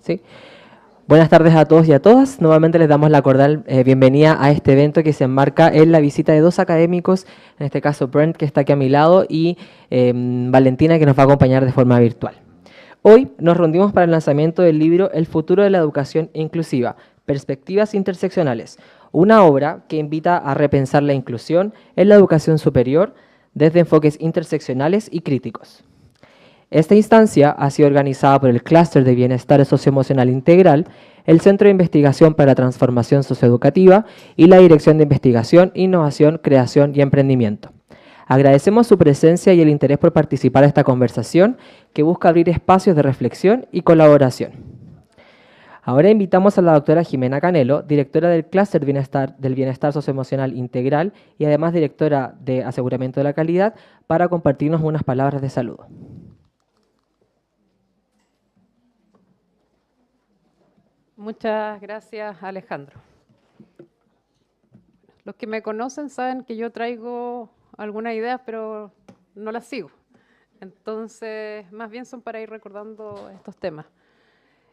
¿Sí? Buenas tardes a todos y a todas. Nuevamente les damos la cordial bienvenida a este evento que se enmarca en la visita de dos académicos, en este caso Brent, que está aquí a mi lado, y Valentina, que nos va a acompañar de forma virtual. Hoy nos reunimos para el lanzamiento del libro El futuro de la educación inclusiva, Perspectivas Interseccionales, una obra que invita a repensar la inclusión en la educación superior desde enfoques interseccionales y críticos. Esta instancia ha sido organizada por el Clúster de Bienestar Socioemocional Integral, el Centro de Investigación para la Transformación Socioeducativa y la Dirección de Investigación, Innovación, Creación y Emprendimiento. Agradecemos su presencia y el interés por participar en esta conversación que busca abrir espacios de reflexión y colaboración. Ahora invitamos a la doctora Jimena Canelo, directora del Clúster del Bienestar Socioemocional Integral y además directora de Aseguramiento de la Calidad, para compartirnos unas palabras de saludo. Muchas gracias, Alejandro. Los que me conocen saben que yo traigo algunas ideas, pero no las sigo. Entonces, más bien son para ir recordando estos temas.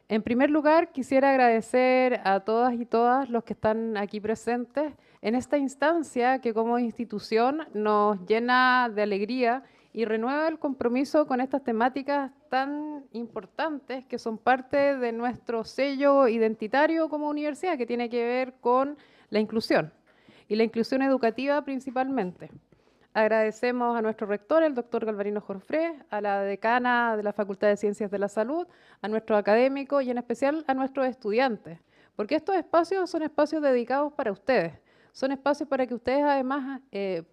En primer lugar, quisiera agradecer a todas y todas los que están aquí presentes en esta instancia que como institución nos llena de alegría y renueva el compromiso con estas temáticas tan importantes que son parte de nuestro sello identitario como universidad, que tiene que ver con la inclusión y la inclusión educativa principalmente. Agradecemos a nuestro rector, el doctor Galvarino Jorfré, a la decana de la Facultad de Ciencias de la Salud, a nuestros académicos y en especial a nuestros estudiantes, porque estos espacios son espacios dedicados para ustedes, son espacios para que ustedes además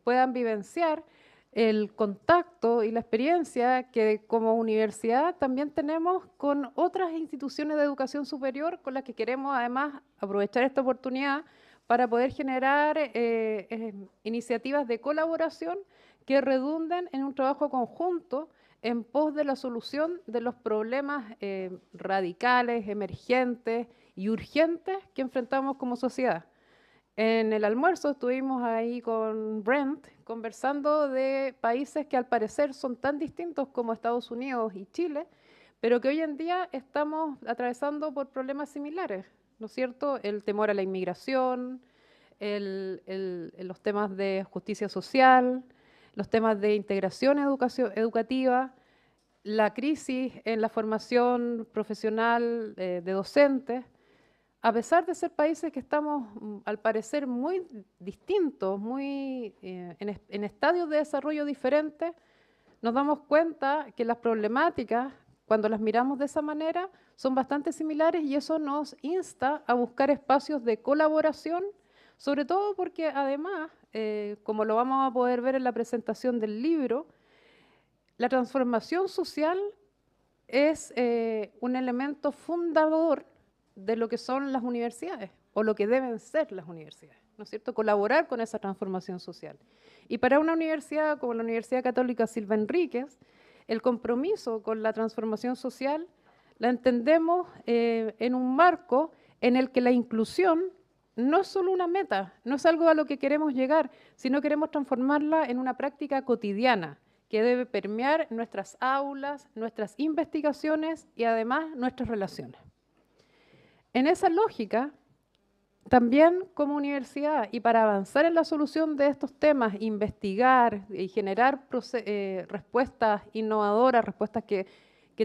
puedan vivenciar el contacto y la experiencia que como universidad también tenemos con otras instituciones de educación superior con las que queremos además aprovechar esta oportunidad para poder generar iniciativas de colaboración que redunden en un trabajo conjunto en pos de la solución de los problemas radicales, emergentes y urgentes que enfrentamos como sociedad. En el almuerzo estuvimos ahí con Brent conversando de países que al parecer son tan distintos como Estados Unidos y Chile, pero que hoy en día estamos atravesando por problemas similares, ¿no es cierto? El temor a la inmigración, los temas de justicia social, los temas de integración educativa, la crisis en la formación profesional de docentes. A pesar de ser países que estamos, al parecer, muy distintos, muy en estadios de desarrollo diferentes, nos damos cuenta que las problemáticas, cuando las miramos de esa manera, son bastante similares y eso nos insta a buscar espacios de colaboración, sobre todo porque además, como lo vamos a poder ver en la presentación del libro, la transformación social es un elemento fundador de lo que son las universidades o lo que deben ser las universidades, ¿no es cierto? Colaborar con esa transformación social. Y para una universidad como la Universidad Católica Silva Enríquez, el compromiso con la transformación social la entendemos en un marco en el que la inclusión no es solo una meta, no es algo a lo que queremos llegar, sino queremos transformarla en una práctica cotidiana que debe permear nuestras aulas, nuestras investigaciones y además nuestras relaciones. En esa lógica, también como universidad y para avanzar en la solución de estos temas, investigar y generar respuestas innovadoras, respuestas que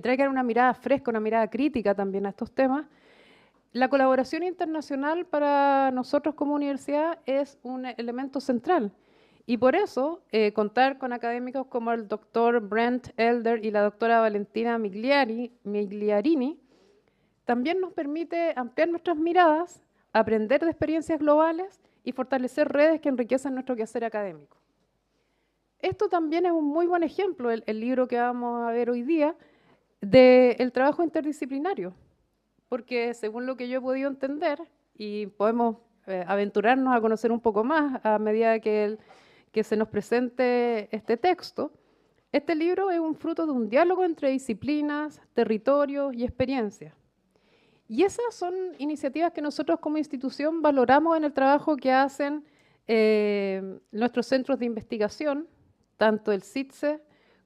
traigan una mirada fresca, una mirada crítica también a estos temas, la colaboración internacional para nosotros como universidad es un elemento central. Y por eso, contar con académicos como el doctor Brent Elder y la doctora Valentina Migliarini también nos permite ampliar nuestras miradas, aprender de experiencias globales y fortalecer redes que enriquecen nuestro quehacer académico. Esto también es un muy buen ejemplo, el libro que vamos a ver hoy día, del trabajo interdisciplinario, porque según lo que yo he podido entender, y podemos aventurarnos a conocer un poco más a medida que se nos presente este texto, este libro es un fruto de un diálogo entre disciplinas, territorios y experiencias. Y esas son iniciativas que nosotros como institución valoramos en el trabajo que hacen nuestros centros de investigación, tanto el CITSE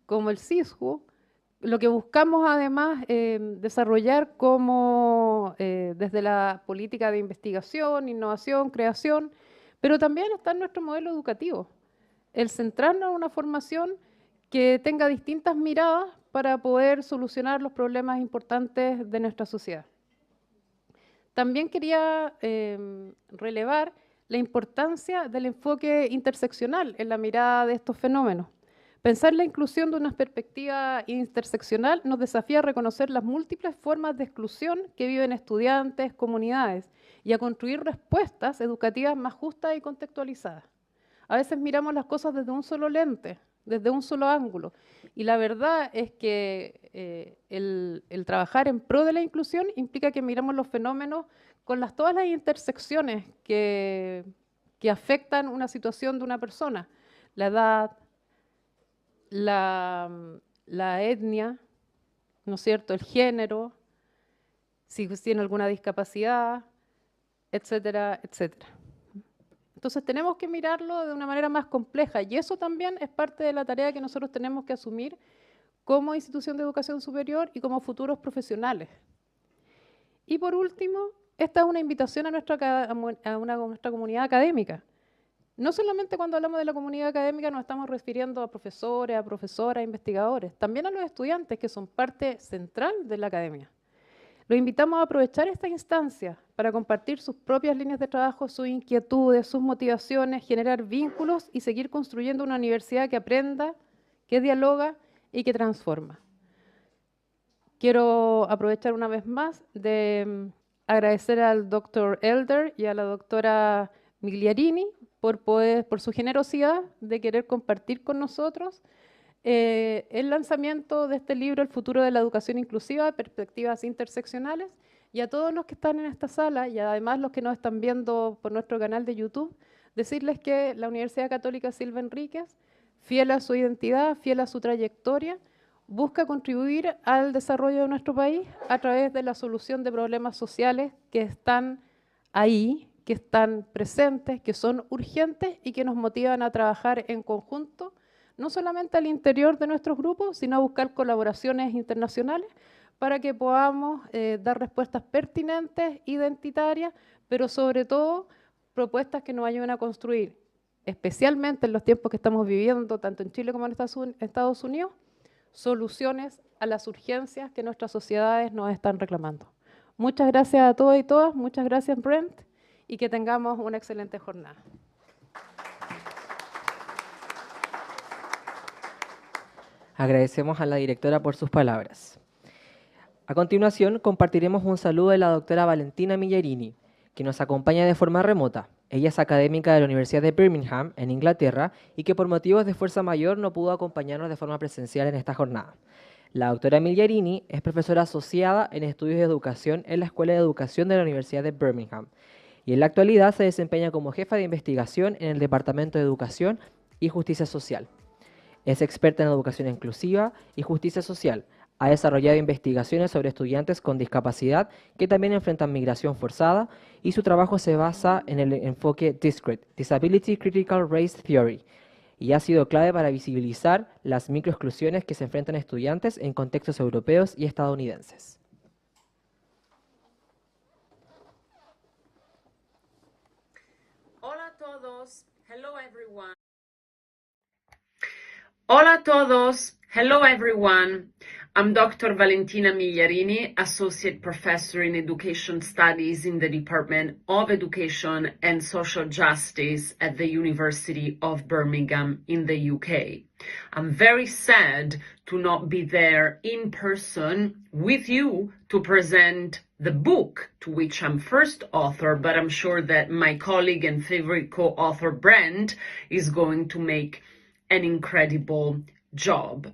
como el CISJU, lo que buscamos además desarrollar como desde la política de investigación, innovación, creación, pero también está en nuestro modelo educativo, el centrarnos en una formación que tenga distintas miradas para poder solucionar los problemas importantes de nuestra sociedad. También quería relevar la importancia del enfoque interseccional en la mirada de estos fenómenos. Pensar la inclusión de una perspectiva interseccional nos desafía a reconocer las múltiples formas de exclusión que viven estudiantes, comunidades, y a construir respuestas educativas más justas y contextualizadas. A veces miramos las cosas desde un solo lente, desde un solo ángulo, y la verdad es que el trabajar en pro de la inclusión implica que miramos los fenómenos con todas las intersecciones que afectan una situación de una persona, la edad, la etnia, ¿no es cierto?, el género, si tiene alguna discapacidad, etcétera, etcétera. Entonces tenemos que mirarlo de una manera más compleja y eso también es parte de la tarea que nosotros tenemos que asumir como institución de educación superior y como futuros profesionales. Y por último, esta es una invitación a nuestra comunidad académica. No solamente cuando hablamos de la comunidad académica nos estamos refiriendo a profesores, a profesoras, a investigadores, también a los estudiantes que son parte central de la academia. Los invitamos a aprovechar esta instancia para compartir sus propias líneas de trabajo, sus inquietudes, sus motivaciones, generar vínculos y seguir construyendo una universidad que aprenda, que dialoga y que transforma. Quiero aprovechar una vez más de agradecer al doctor Elder y a la doctora Migliarini por su generosidad de querer compartir con nosotros el lanzamiento de este libro, El futuro de la educación inclusiva, Perspectivas interseccionales, y a todos los que están en esta sala y además los que nos están viendo por nuestro canal de YouTube, decirles que la Universidad Católica Silva Enríquez, fiel a su identidad, fiel a su trayectoria, busca contribuir al desarrollo de nuestro país a través de la solución de problemas sociales que están ahí, que están presentes, que son urgentes y que nos motivan a trabajar en conjunto, no solamente al interior de nuestros grupos, sino a buscar colaboraciones internacionales para que podamos dar respuestas pertinentes, identitarias, pero sobre todo propuestas que nos ayuden a construir, especialmente en los tiempos que estamos viviendo, tanto en Chile como en Estados Unidos, soluciones a las urgencias que nuestras sociedades nos están reclamando. Muchas gracias a todos y todas, muchas gracias Brent, y que tengamos una excelente jornada. Agradecemos a la directora por sus palabras. A continuación, compartiremos un saludo de la doctora Valentina Migliarini, que nos acompaña de forma remota. Ella es académica de la Universidad de Birmingham, en Inglaterra, y que por motivos de fuerza mayor no pudo acompañarnos de forma presencial en esta jornada. La doctora Migliarini es profesora asociada en estudios de educación en la Escuela de Educación de la Universidad de Birmingham, y en la actualidad se desempeña como jefa de investigación en el Departamento de Educación y Justicia Social. Es experta en educación inclusiva y justicia social. Ha desarrollado investigaciones sobre estudiantes con discapacidad que también enfrentan migración forzada y su trabajo se basa en el enfoque Discrete, Disability Critical Race Theory, y ha sido clave para visibilizar las microexclusiones que se enfrentan estudiantes en contextos europeos y estadounidenses. Hola a todos. Hello everyone. Hola a todos. Hello everyone. I'm Dr. Valentina Migliarini, Associate Professor in Education Studies in the Department of Education and Social Justice at the University of Birmingham in the UK. I'm very sad to not be there in person with you to present the book to which I'm first author, but I'm sure that my colleague and favorite co-author Brent is going to make an incredible job.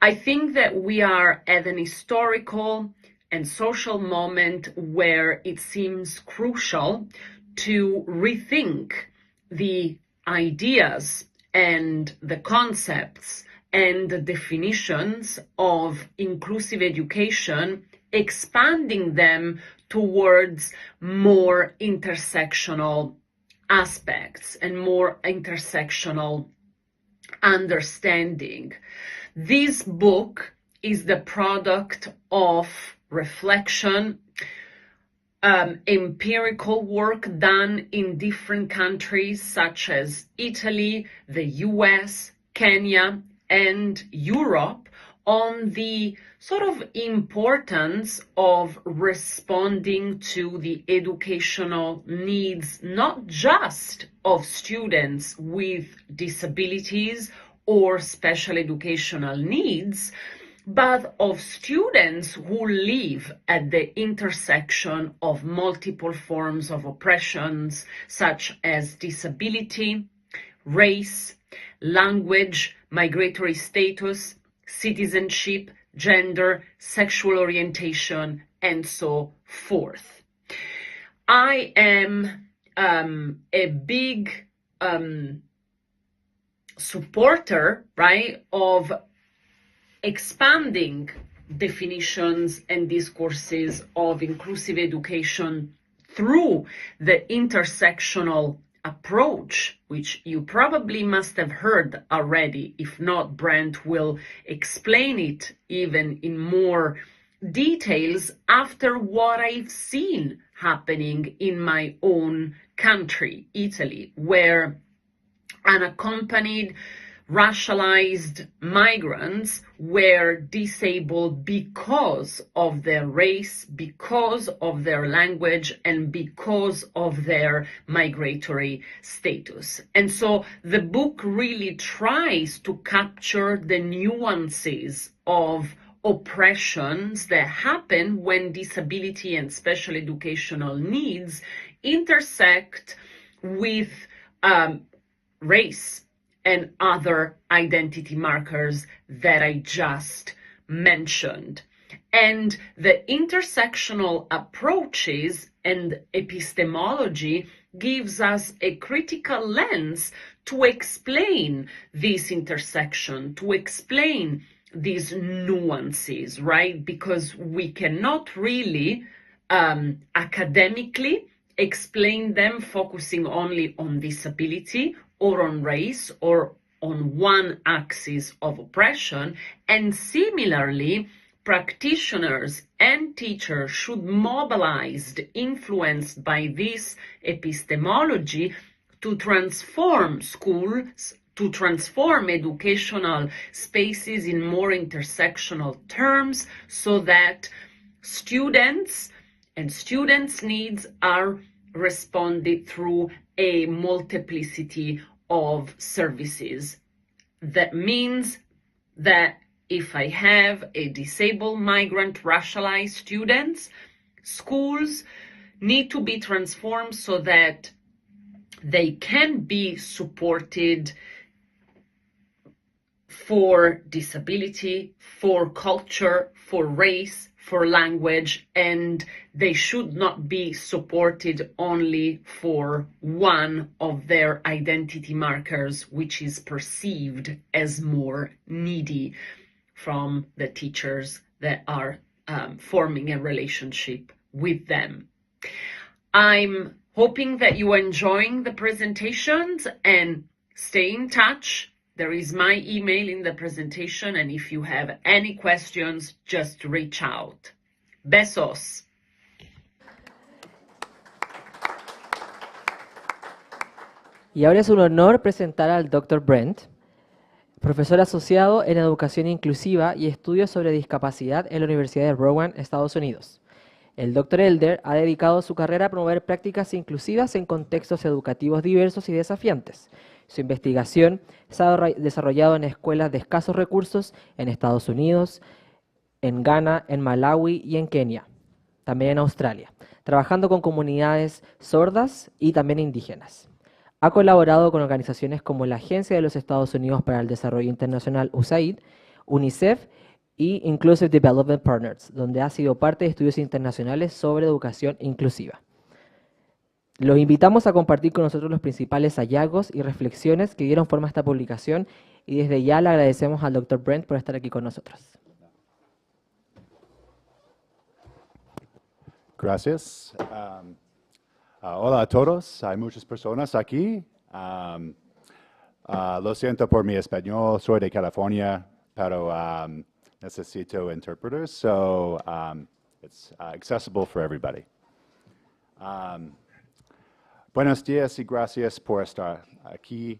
I think that we are at an historical and social moment where it seems crucial to rethink the ideas and the concepts and the definitions of inclusive education, expanding them towards more intersectional aspects and more intersectional understanding. This book is the product of reflection, empirical work done in different countries such as Italy, the US, Kenya, and Europe on the sort of importance of responding to the educational needs, not just of students with disabilities or special educational needs, but of students who live at the intersection of multiple forms of oppressions, such as disability, race, language, migratory status, citizenship, gender, sexual orientation, and so forth. I am a big supporter, right, of expanding definitions and discourses of inclusive education through the intersectional approach, which you probably must have heard already. If not, Brent will explain it even in more details after what I've seen happening in my own country, Italy, where unaccompanied racialized migrants were disabled because of their race, because of their language, and because of their migratory status. And so the book really tries to capture the nuances of oppressions that happen when disability and special educational needs intersect with race and other identity markers that I just mentioned. And the intersectional approaches and epistemology gives us a critical lens to explain this intersection, to explain these nuances, right? Because we cannot really academically explain them focusing only on disability or on race or on one axis of oppression. And similarly, practitioners and teachers should mobilize, influenced by this epistemology, to transform schools, to transform educational spaces in more intersectional terms, so that students and students' needs are responded through a multiplicity of services. That means that if I have a disabled, migrant, racialized students, schools need to be transformed so that they can be supported for disability, for culture, for race, for language, and they should not be supported only for one of their identity markers, which is perceived as more needy from the teachers that are forming a relationship with them. I'm hoping that you are enjoying the presentations, and stay in touch. There is my email in the presentation, and if you have any questions, just reach out. Besos. Y ahora es un honor presentar al Dr. Brent, profesor asociado en Educación Inclusiva y Estudios sobre Discapacidad en la Universidad de Rowan, Estados Unidos. El Dr. Elder ha dedicado su carrera a promover prácticas inclusivas en contextos educativos diversos y desafiantes. Su investigación se ha desarrollado en escuelas de escasos recursos en Estados Unidos, en Ghana, en Malawi y en Kenia, también en Australia, trabajando con comunidades sordas y también indígenas. Ha colaborado con organizaciones como la Agencia de los Estados Unidos para el Desarrollo Internacional, USAID, UNICEF y Inclusive Development Partners, donde ha sido parte de estudios internacionales sobre educación inclusiva. Los invitamos a compartir con nosotros los principales hallazgos y reflexiones que dieron forma a esta publicación, y desde ya le agradecemos al Dr. Brent por estar aquí con nosotros. Gracias. Hola a todos. Hay muchas personas aquí. Lo siento por mi español. Soy de California, pero necesito interpreters, so it's accessible for everybody. Buenos días y gracias por estar aquí.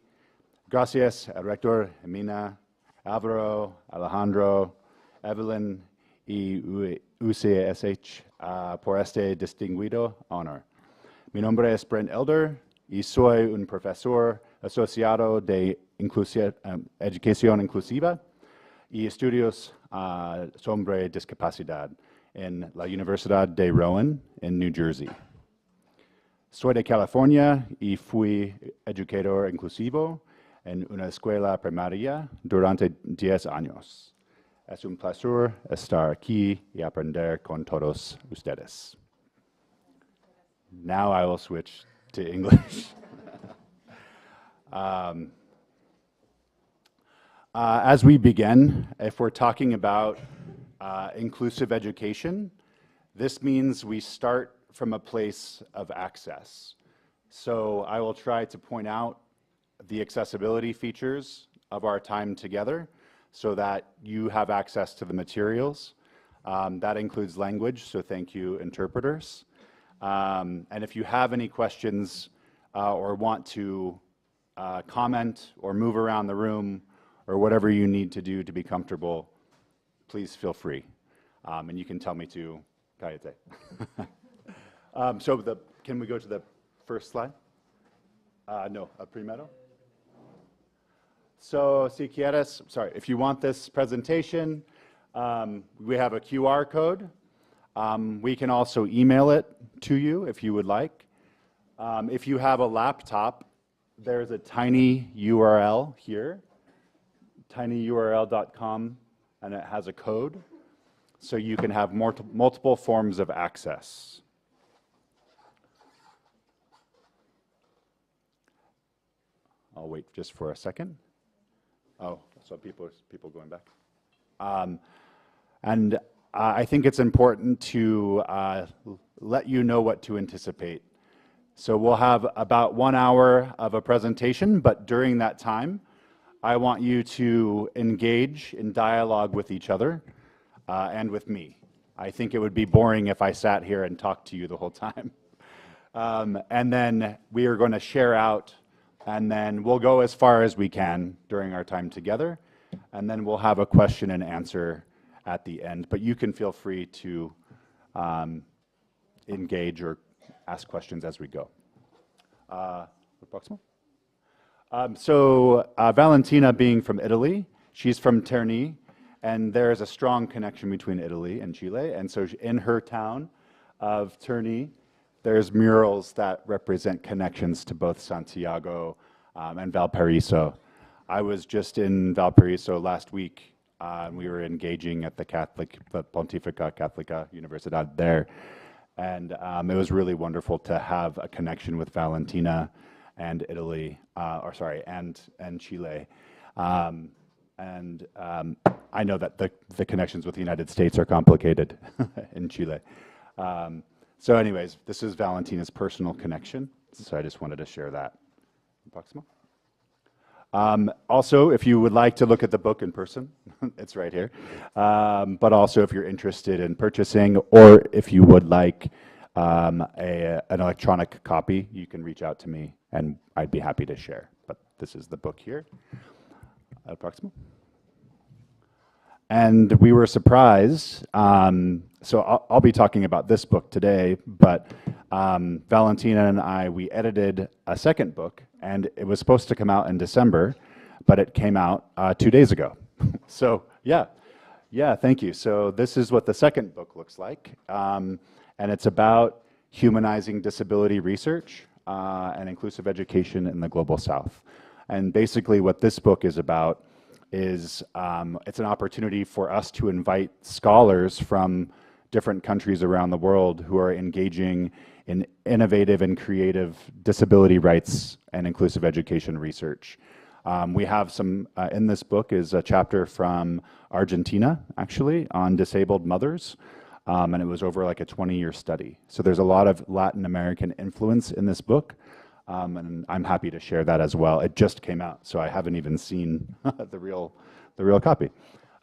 Gracias al rector Emina, Álvaro, Alejandro, Evelyn y UCSH por este distinguido honor. Mi nombre es Brent Elder y soy un profesor asociado de Educación Inclusiva y estudios sobre discapacidad en la Universidad de Rowan en New Jersey. Soy de California y fui educador inclusivo en una escuela primaria durante 10 años. Es un placer estar aquí y aprender con todos ustedes. Now I will switch to English. As we begin, if we're talking about inclusive education, this means we start from a place of access. So I will try to point out the accessibility features of our time together so that you have access to the materials. That includes language, so thank you, interpreters. And if you have any questions or want to comment or move around the room or whatever you need to do to be comfortable, please feel free. And you can tell me to cállate. Can we go to the first slide? No, primero. So, si quieres, sorry, if you want this presentation, we have a QR code. We can also email it to you if you would like. If you have a laptop, there's a tiny URL here, tinyurl.com, and it has a code, so you can have multiple forms of access. I'll wait just for a second. Oh, so people going back. And I think it's important to let you know what to anticipate. So we'll have about 1 hour of a presentation, but during that time, I want you to engage in dialogue with each other and with me. I think it would be boring if I sat here and talked to you the whole time. And then we are going to share out, and then we'll go as far as we can during our time together, and then we'll have a question and answer at the end. But you can feel free to engage or ask questions as we go. Valentina being from Italy, she's from Terni, and there is a strong connection between Italy and Chile. And so in her town of Terni, there's murals that represent connections to both Santiago and Valparaiso. I was just in Valparaiso last week. We were engaging at the Pontificia Catholica Universidad there. And it was really wonderful to have a connection with Valentina and Italy, and Chile. I know that the connections with the United States are complicated in Chile. So anyways, this is Valentina's personal connection, so I just wanted to share that. Also, if you would like to look at the book in person, it's right here. But also if you're interested in purchasing, or if you would like an electronic copy, you can reach out to me and I'd be happy to share. But this is the book here. And we were surprised, so I'll be talking about this book today, but Valentina and we edited a second book, and it was supposed to come out in December, but it came out 2 days ago. So yeah, thank you. So this is what the second book looks like, and it's about humanizing disability research and inclusive education in the Global South. And basically what this book is about is it's an opportunity for us to invite scholars from different countries around the world who are engaging in innovative and creative disability rights and inclusive education research. We have some, in this book is a chapter from Argentina, actually, on disabled mothers, and it was over like a 20-year study. So there's a lot of Latin American influence in this book. And I'm happy to share that as well. It just came out, so I haven't even seen the real copy.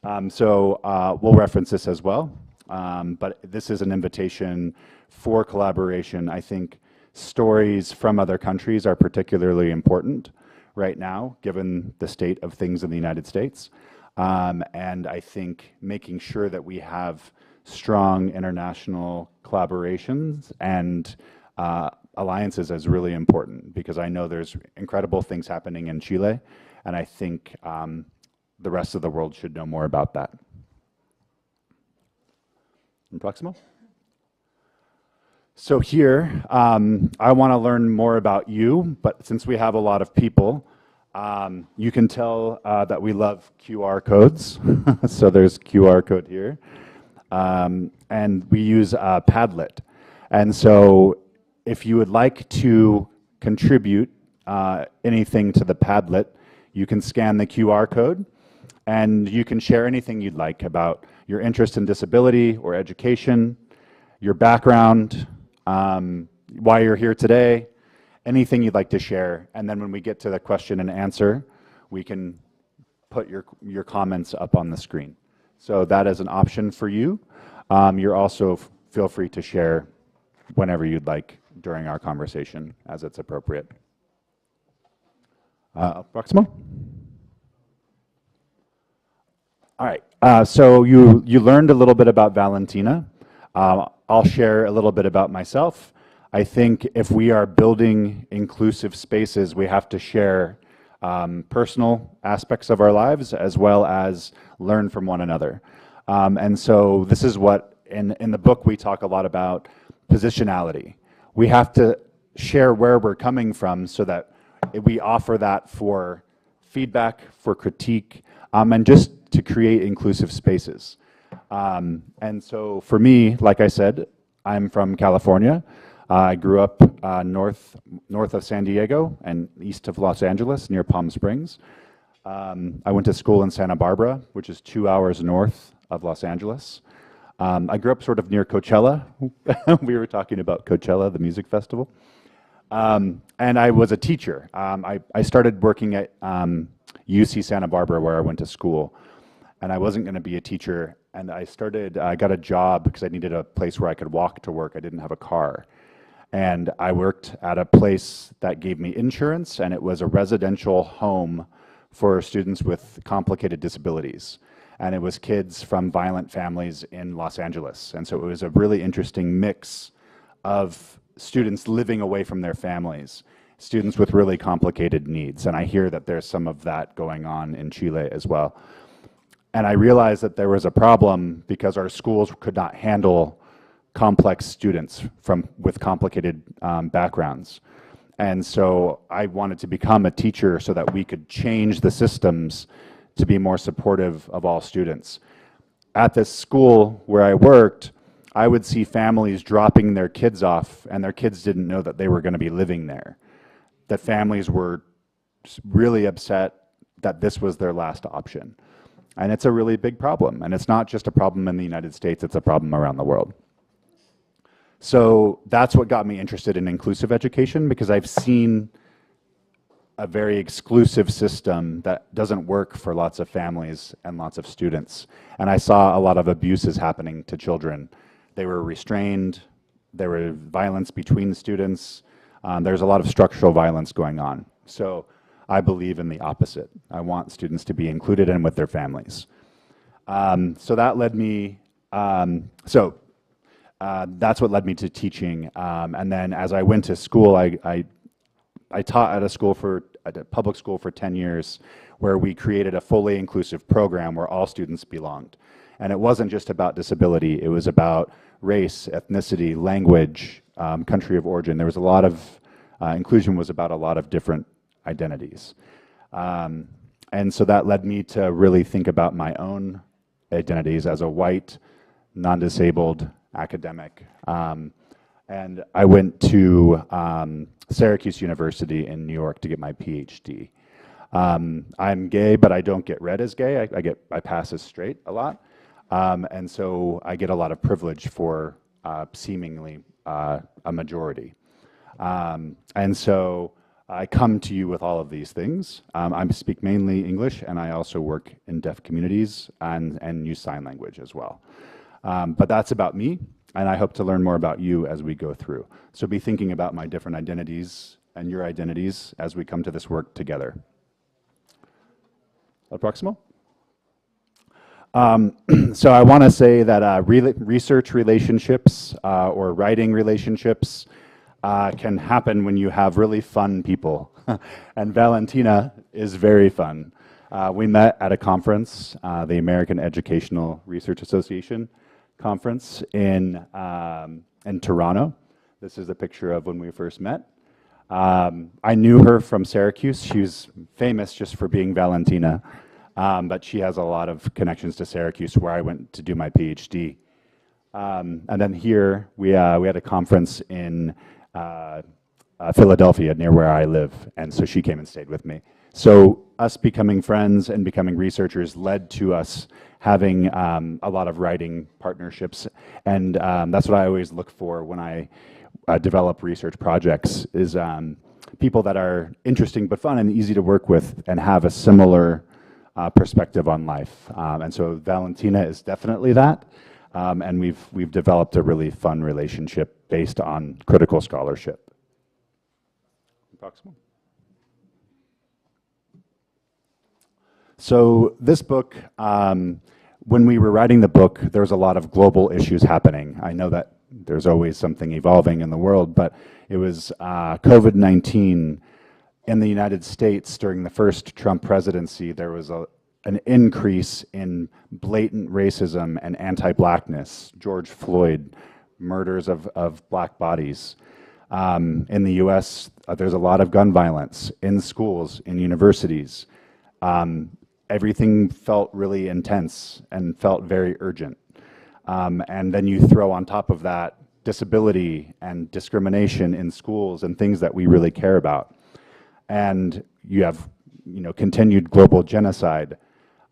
We'll reference this as well. But this is an invitation for collaboration. I think stories from other countries are particularly important right now, given the state of things in the United States. And I think making sure that we have strong international collaborations and alliances is really important, because I know there's incredible things happening in Chile, and I think the rest of the world should know more about that. Proximo? So here, I want to learn more about you, but since we have a lot of people, you can tell that we love QR codes. So there's QR code here. And we use Padlet. And so if you would like to contribute anything to the Padlet, you can scan the QR code, and you can share anything you'd like about your interest in disability or education, your background, why you're here today, anything you'd like to share. And then when we get to the question and answer, we can put your comments up on the screen. So that is an option for you. You're also feel free to share whenever you'd like during our conversation as it's appropriate. Proximo? All right, so you learned a little bit about Valentina. I'll share a little bit about myself. I think if we are building inclusive spaces, we have to share personal aspects of our lives as well as learn from one another. And so this is what, in the book, we talk a lot about positionality. We have to share where we're coming from so that we offer that for feedback, for critique, and just to create inclusive spaces. And so for me, like I said, I'm from California. I grew up north of San Diego and east of Los Angeles, near Palm Springs. I went to school in Santa Barbara, which is 2 hours north of Los Angeles. I grew up sort of near Coachella. We were talking about Coachella, the music festival. And I was a teacher. I started working at UC Santa Barbara, where I went to school. And I wasn't going to be a teacher. And I got a job because I needed a place where I could walk to work. I didn't have a car. And I worked at a place that gave me insurance, and it was a residential home for students with complicated disabilities. And it was kids from violent families in Los Angeles. And so it was a really interesting mix of students living away from their families, students with really complicated needs. And I hear that there's some of that going on in Chile as well. And I realized that there was a problem because our schools could not handle complex students with complicated backgrounds. And so I wanted to become a teacher so that we could change the systems to be more supportive of all students. At this school where I worked, I would see families dropping their kids off, and their kids didn't know that they were going to be living there. The families were really upset that this was their last option. And it's a really big problem. And it's not just a problem in the United States, it's a problem around the world. So that's what got me interested in inclusive education, because I've seen a very exclusive system that doesn't work for lots of families and lots of students. And I saw a lot of abuses happening to children. They were restrained, there were violence between students, there's a lot of structural violence going on. So I believe in the opposite. I want students to be included and with their families. So that led me, that's what led me to teaching. And then as I went to school, I taught at a public school for 10 years, where we created a fully inclusive program where all students belonged. And it wasn't just about disability, it was about race, ethnicity, language, country of origin. There was a lot of, inclusion was about a lot of different identities. And so that led me to really think about my own identities as a white, non-disabled academic. And I went to Syracuse University in New York to get my PhD. I'm gay, but I don't get read as gay. I pass as straight a lot. And so I get a lot of privilege for seemingly a majority. And so I come to you with all of these things. I speak mainly English, and I also work in deaf communities and use sign language as well. But that's about me, and I hope to learn more about you as we go through. So be thinking about my different identities and your identities as we come to this work together. Proximal? So I want to say that research relationships or writing relationships can happen when you have really fun people. And Valentina is very fun. We met at a conference, the American Educational Research Association conference in Toronto. This is a picture of when we first met. I knew her from Syracuse. She was famous just for being Valentina, but she has a lot of connections to Syracuse, where I went to do my PhD. And then here, we had a conference in Philadelphia, near where I live, and so she came and stayed with me. So us becoming friends and becoming researchers led to us having a lot of writing partnerships, and that's what I always look for when I develop research projects, is people that are interesting but fun and easy to work with and have a similar perspective on life. And so Valentina is definitely that, and we've developed a really fun relationship based on critical scholarship. Proximal. So this book, when we were writing the book, there was a lot of global issues happening. I know that there's always something evolving in the world, but it was COVID-19 in the United States during the first Trump presidency. There was an increase in blatant racism and anti-blackness, George Floyd, murders of black bodies. In the US, there's a lot of gun violence in schools, in universities. Everything felt really intense and felt very urgent. And then you throw on top of that disability and discrimination in schools and things that we really care about. And you have, continued global genocide.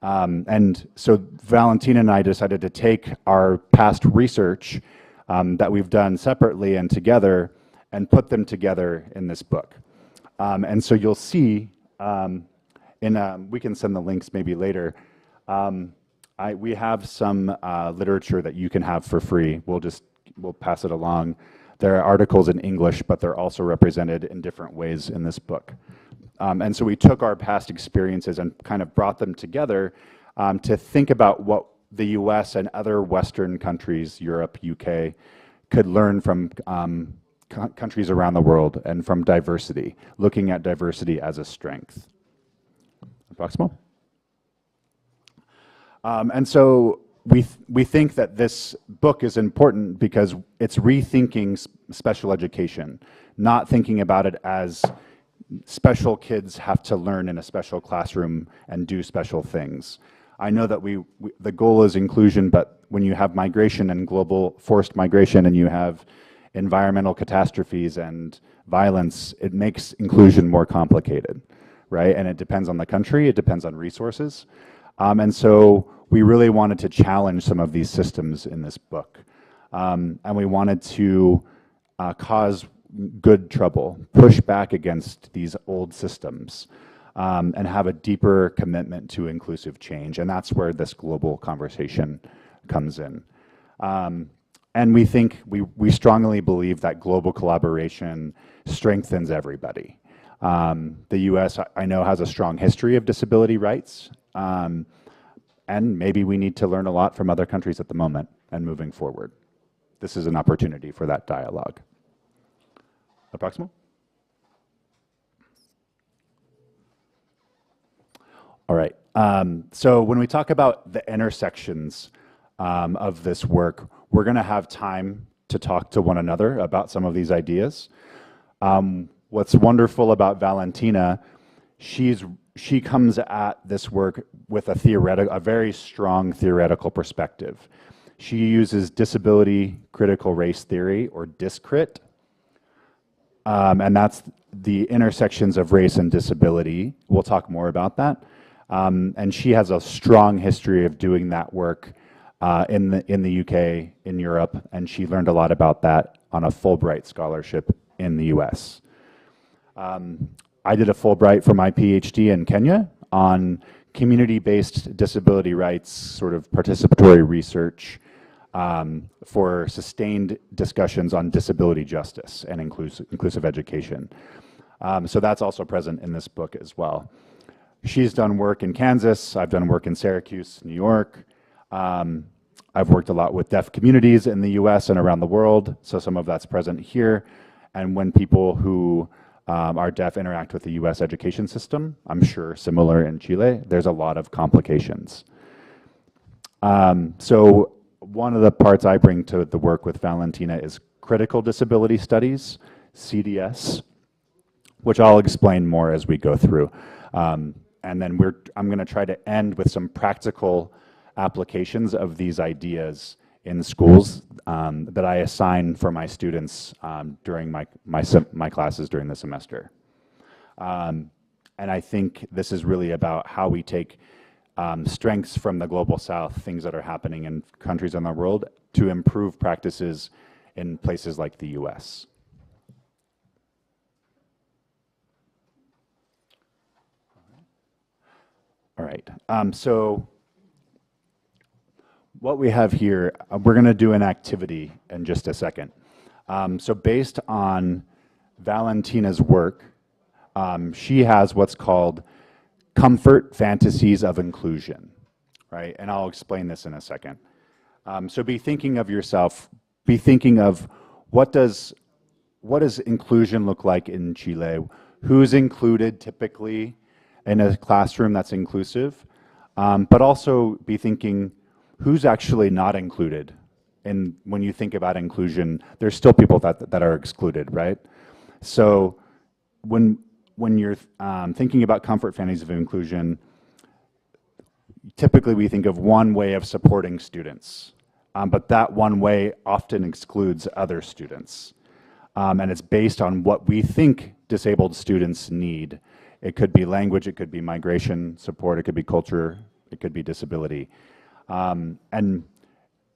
And so Valentina and I decided to take our past research that we've done separately and together and put them together in this book. And so you'll see, we can send the links maybe later. We have some literature that you can have for free. We'll pass it along. There are articles in English, but they're also represented in different ways in this book. And so we took our past experiences and kind of brought them together to think about what the US and other Western countries, Europe, UK, could learn from countries around the world and from diversity, looking at diversity as a strength. Proximal. And so we think that this book is important because it's rethinking special education, not thinking about it as special kids have to learn in a special classroom and do special things. I know that the goal is inclusion, but when you have migration and global forced migration and you have environmental catastrophes and violence, it makes inclusion more complicated, right? And it depends on the country, it depends on resources. And so we really wanted to challenge some of these systems in this book. And we wanted to cause good trouble, push back against these old systems, and have a deeper commitment to inclusive change. And that's where this global conversation comes in. And we think, we strongly believe that global collaboration strengthens everybody. The US, I know, has a strong history of disability rights, and maybe we need to learn a lot from other countries at the moment and moving forward. This is an opportunity for that dialogue. Proximal? All right, so when we talk about the intersections of this work, we're gonna have time to talk to one another about some of these ideas. What's wonderful about Valentina, she comes at this work with a very strong theoretical perspective. She uses disability critical race theory, or DisCrit, and that's the intersections of race and disability. We'll talk more about that. And she has a strong history of doing that work in the UK, in Europe, and she learned a lot about that on a Fulbright scholarship in the US. I did a Fulbright for my PhD in Kenya on community-based disability rights, sort of participatory research for sustained discussions on disability justice and inclusive education. So that's also present in this book as well. She's done work in Kansas. I've done work in Syracuse, New York. I've worked a lot with deaf communities in the US and around the world, so some of that's present here. And when people who are deaf interact with the US education system, I'm sure similar in Chile, there's a lot of complications. So one of the parts I bring to the work with Valentina is critical disability studies, CDS, which I'll explain more as we go through. And then I'm going to try to end with some practical applications of these ideas in schools that I assign for my students during my classes during the semester. And I think this is really about how we take strengths from the global south, things that are happening in countries in the world, to improve practices in places like the US. All right, so what we have here, we're going to do an activity in just a second. So based on Valentina's work, she has what's called comfort fantasies of inclusion, right? And I'll explain this in a second. So be thinking of yourself, be thinking of what does inclusion look like in Chile? Who's included typically in a classroom that's inclusive? But also be thinking, who's actually not included? And when you think about inclusion, there's still people that are excluded, right? So when you're thinking about comfort fantasies of inclusion, typically we think of one way of supporting students, but that one way often excludes other students. And it's based on what we think disabled students need. It could be language, it could be migration support, it could be culture, it could be disability. And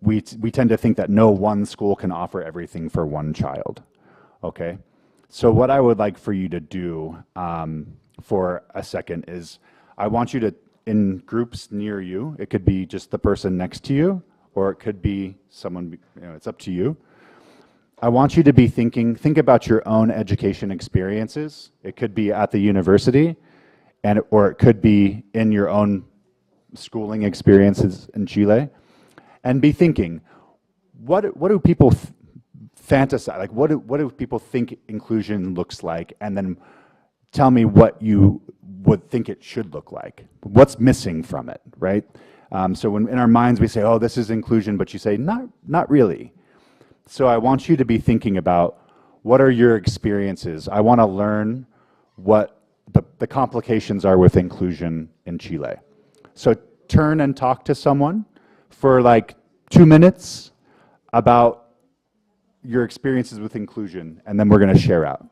we tend to think that no one school can offer everything for one child, okay? So what I would like for you to do for a second is, I want you to, in groups near you, it could be just the person next to you, or it could be someone, it's up to you. I want you to be think about your own education experiences. It could be at the university, or it could be in your own schooling experiences in Chile, and be thinking, what do people fantasize, like what do people think inclusion looks like, and then tell me what you would think it should look like. What's missing from it, right? So when in our minds we say, oh, this is inclusion, but you say, not really. So I want you to be thinking about, what are your experiences? I want to learn what the complications are with inclusion in Chile. So turn and talk to someone for like 2 minutes about your experiences with inclusion, and then we're going to share out.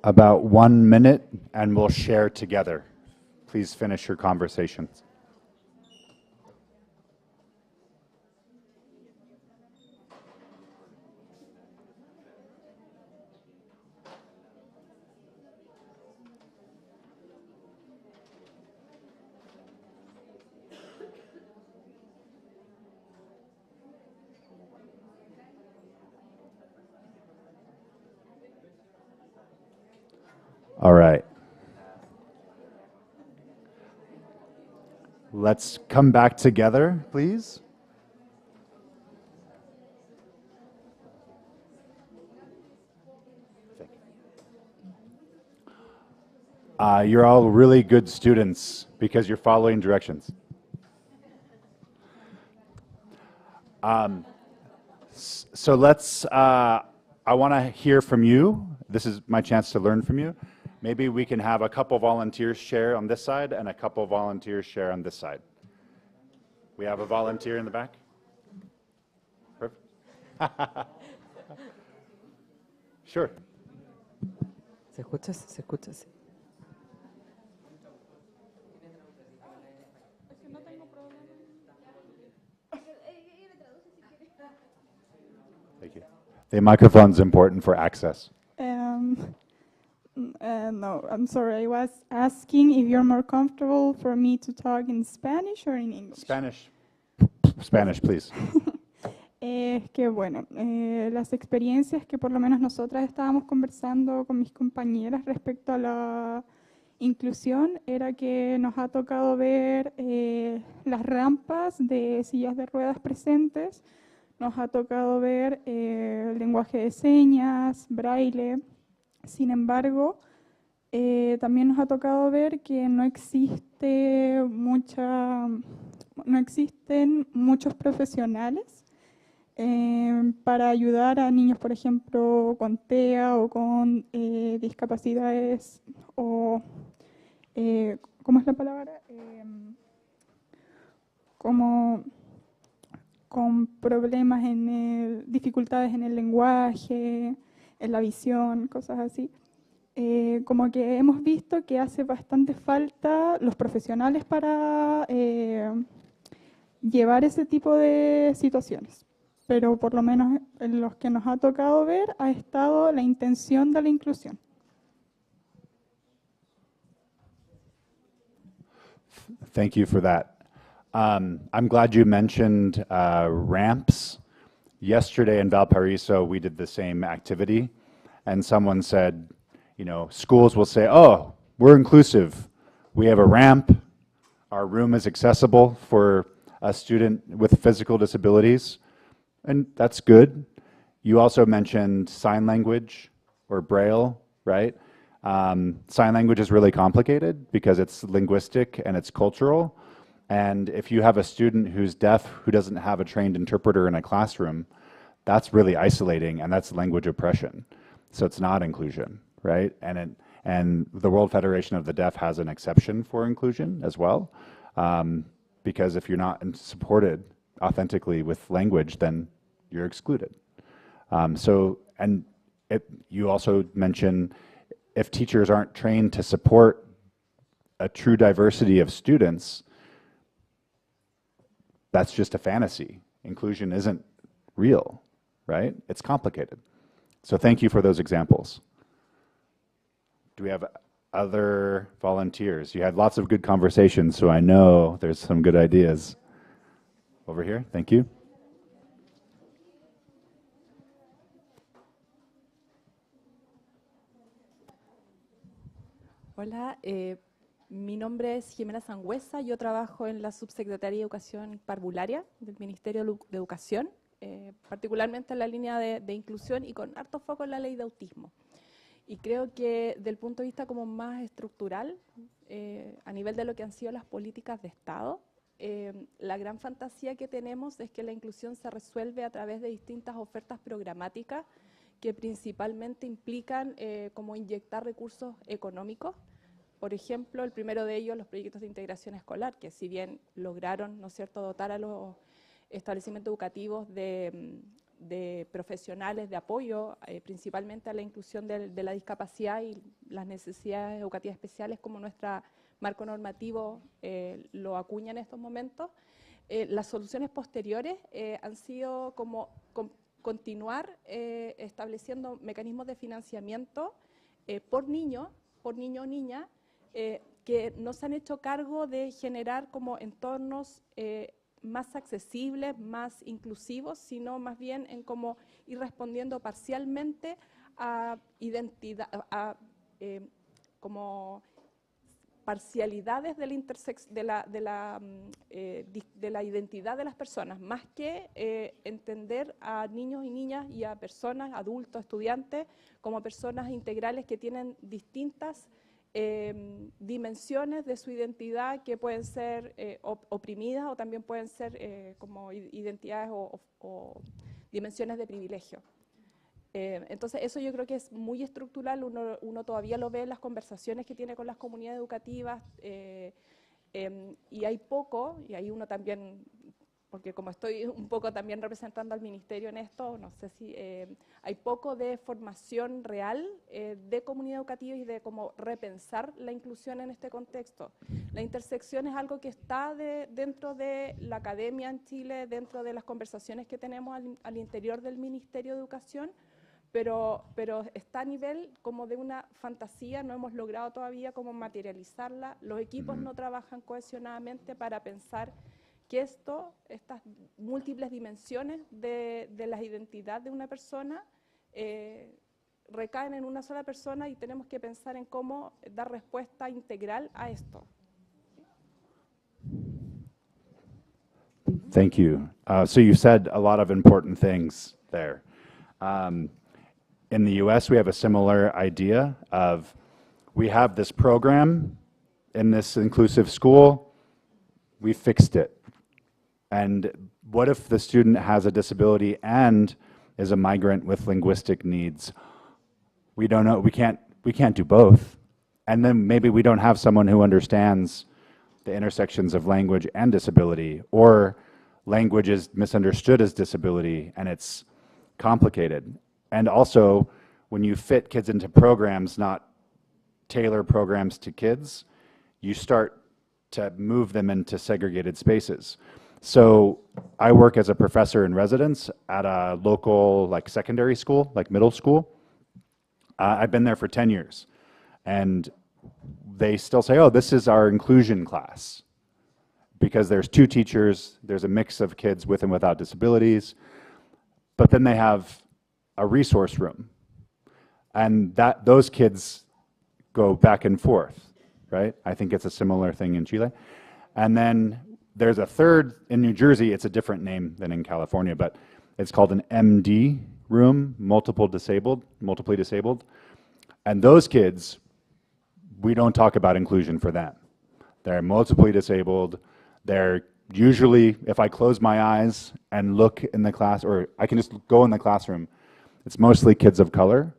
about 1 minute, and we'll share together. Please finish your conversations. All right. Let's come back together, please. You're all really good students because you're following directions. So let's, I want to hear from you. This is my chance to learn from you. Maybe we can have a couple volunteers share on this side and a couple volunteers share on this side. We have a volunteer in the back? Perfect. Sure. ¿Se escucha? ¿Se escucha? Sí. Thank you. The microphone's important for access. No, I'm sorry. I was asking if you're more comfortable for me to talk in Spanish or in English. Spanish. Spanish, please. Es que bueno, las experiencias que por lo menos nosotras estábamos conversando con mis compañeras respecto a la inclusión era que nos ha tocado ver las rampas de sillas de ruedas presentes, nos ha tocado ver lenguaje de señas, braille. Sin embargo, también nos ha tocado ver que no existen muchos profesionales para ayudar a niños, por ejemplo, con TEA o con discapacidades o, ¿cómo es la palabra? Como con problemas dificultades en el lenguaje, en la visión, cosas así. Como que hemos visto que hace bastante falta los profesionales para llevar ese tipo de situaciones. Pero por lo menos en los que nos ha tocado ver ha estado la intención de la inclusión. Thank you for that. I'm glad you mentioned ramps. Yesterday in Valparaiso, we did the same activity, and someone said, you know, schools will say, oh, we're inclusive. We have a ramp. Our room is accessible for a student with physical disabilities, and that's good. You also mentioned sign language or Braille, right? Sign language is really complicated because it's linguistic and it's cultural. And if you have a student who's deaf who doesn't have a trained interpreter in a classroom, that's really isolating, and that's language oppression. So it's not inclusion, right? And the World Federation of the Deaf has an exception for inclusion as well, because if you're not supported authentically with language, then you're excluded. You also mentioned if teachers aren't trained to support a true diversity of students, that's just a fantasy. Inclusion isn't real, right? It's complicated. So thank you for those examples. Do we have other volunteers? You had lots of good conversations, so I know there's some good ideas. Over here, thank you. Hola, mi nombre es Jimena Sangüesa, yo trabajo en la Subsecretaría de Educación Parvularia del Ministerio de Educación, particularmente en la línea de inclusión y con harto foco en la ley de autismo. Y creo que del punto de vista como más estructural, a nivel de lo que han sido las políticas de Estado, la gran fantasía que tenemos es que la inclusión se resuelve a través de distintas ofertas programáticas que principalmente implican como inyectar recursos económicos. Por ejemplo, el primero de ellos, los proyectos de integración escolar, que si bien lograron, ¿no es cierto?, dotar a los establecimientos educativos de de profesionales de apoyo, principalmente a la inclusión de la discapacidad y las necesidades educativas especiales, como nuestro marco normativo lo acuña en estos momentos. Las soluciones posteriores han sido como continuar estableciendo mecanismos de financiamiento por niño o niña, que nos han hecho cargo de generar como entornos más accesibles, más inclusivos, sino más bien en cómo ir respondiendo parcialmente a identidad, como parcialidades de la identidad de las personas, más que entender a niños y niñas y a personas, adultos, estudiantes, como personas integrales que tienen distintas dimensiones de su identidad, que pueden ser oprimidas o también pueden ser como identidades o dimensiones de privilegio. Entonces eso yo creo que es muy estructural, uno todavía lo ve en las conversaciones que tiene con las comunidades educativas, y hay poco, y ahí uno también, porque como estoy un poco también representando al ministerio en esto, no sé si hay poco de formación real de comunidad educativa y de cómo repensar la inclusión en este contexto. La intersección es algo que está dentro de la academia en Chile, dentro de las conversaciones que tenemos al interior del Ministerio de Educación, pero está a nivel como de una fantasía, no hemos logrado todavía como materializarla, los equipos no trabajan cohesionadamente para pensar que estas múltiples dimensiones de la identidad de una persona recaen en una sola persona y tenemos que pensar en cómo dar respuesta integral a esto. Thank you. So you said a lot of important things there. In the US, we have a similar idea of, we have this program in this inclusive school, we fixed it. And what if the student has a disability and is a migrant with linguistic needs? We don't know, we can't do both. And then maybe we don't have someone who understands the intersections of language and disability, or language is misunderstood as disability and it's complicated. And also, when you fit kids into programs, not tailor programs to kids, you start to move them into segregated spaces. So I work as a professor in residence at a local secondary school, middle school. I've been there for 10 years. And they still say, oh, this is our inclusion class. Because there's 2 teachers, there's a mix of kids with and without disabilities. But then they have a resource room. And those kids go back and forth, right? I think it's a similar thing in Chile. And then there's a third in New Jersey. It's a different name than in California, but it's called an MD room, multiply disabled. And those kids, we don't talk about inclusion for them. They're multiply disabled. They're usually, if I close my eyes and look in the class, or I can just go in the classroom, it's mostly kids of color,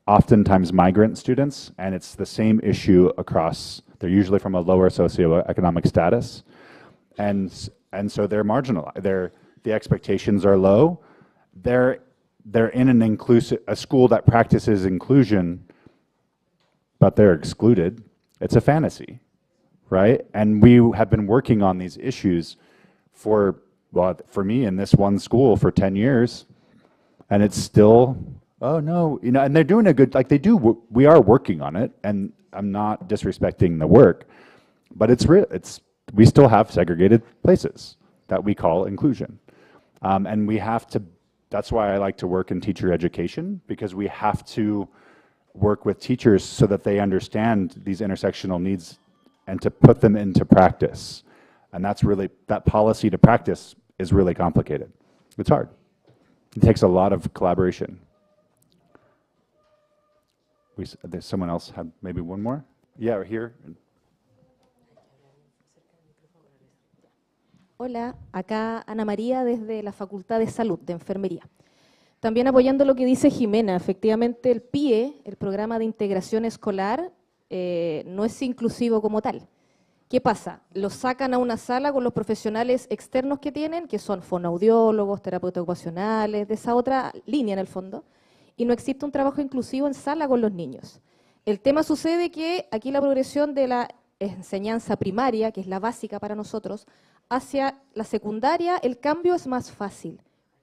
oftentimes migrant students, and it's the same issue across. They're usually from a lower socioeconomic status, and so they're marginalized. The expectations are low. They're in a school that practices inclusion, but they're excluded. It's a fantasy, right? And we have been working on these issues for me in this one school for 10 years, and it's still, oh no, and they're doing a good, we are working on it, and I'm not disrespecting the work, but we still have segregated places that we call inclusion. And we have to, that's why I like to work in teacher education, because we have to work with teachers so that they understand these intersectional needs and to put them into practice. And that policy to practice is really complicated. It's hard. It takes a lot of collaboration. There's someone else had maybe one more? Yeah, here. Hola, acá Ana María desde la Facultad de Salud, de Enfermería. También apoyando lo que dice Jimena, efectivamente el PIE, el Programa de Integración Escolar, no es inclusivo como tal. ¿Qué pasa? Los sacan a una sala con los profesionales externos que tienen, que son fonoaudiólogos, terapeutas ocupacionales, de esa otra línea en el fondo, y no existe un trabajo inclusivo en sala con los niños. El tema sucede que aquí la progresión de la enseñanza primaria, que es la básica para nosotros, hacia la secundaria el cambio es más fácil,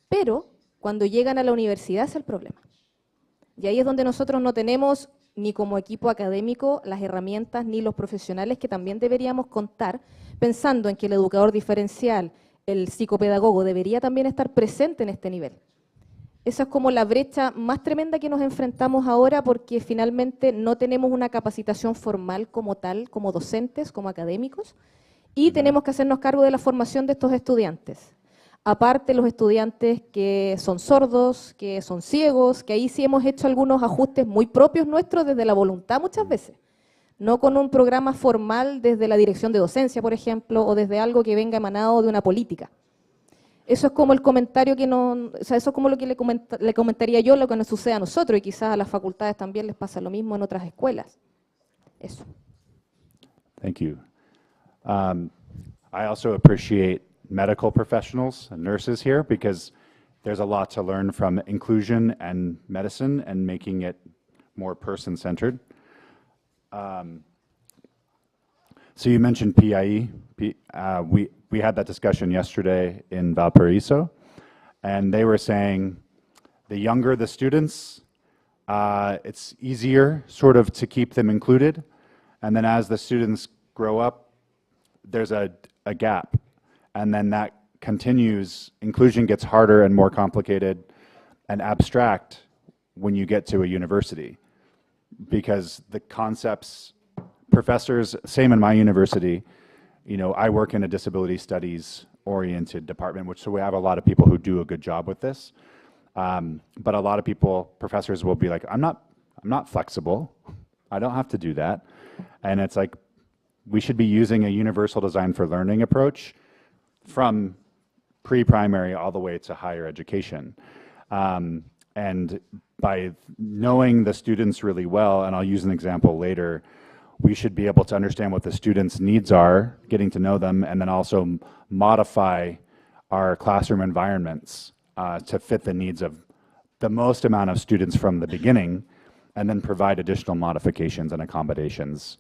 pero cuando llegan a la universidad es el problema. Y ahí es donde nosotros no tenemos ni como equipo académico las herramientas ni los profesionales que también deberíamos contar, pensando en que el educador diferencial, el psicopedagogo, debería también estar presente en este nivel. Esa es como la brecha más tremenda que nos enfrentamos ahora, porque finalmente no tenemos una capacitación formal como tal, como docentes, como académicos, y tenemos que hacernos cargo de la formación de estos estudiantes. Aparte, los estudiantes que son sordos, que son ciegos, que ahí sí hemos hecho algunos ajustes muy propios nuestros desde la voluntad muchas veces. No con un programa formal desde la dirección de docencia, por ejemplo, o desde algo que venga emanado de una política. Eso es como el comentario que no, o sea, eso es como lo que le comentaría yo, lo que nos sucede a nosotros, y quizás a las facultades también les pasa lo mismo en otras escuelas. Eso. Thank you. I also appreciate medical professionals and nurses here because there's a lot to learn from inclusion and medicine and making it more person-centered. So you mentioned PIE. We had that discussion yesterday in Valparaiso, and they were saying the younger the students, it's easier sort of to keep them included, and then as the students grow up, there's a gap. And then that continues, inclusion gets harder and more complicated and abstract when you get to a university. Because the concepts, professors, same in my university, you know, I work in a disability studies oriented department, so we have a lot of people who do a good job with this. But a lot of people, professors will be like, I'm not flexible. I don't have to do that. And it's like, we should be using a universal design for learning approach from pre-primary all the way to higher education. And by knowing the students really well, and I'll use an example later, we should be able to understand what the students' needs are, getting to know them, and then also modify our classroom environments to fit the needs of the most amount of students from the beginning, and then provide additional modifications and accommodations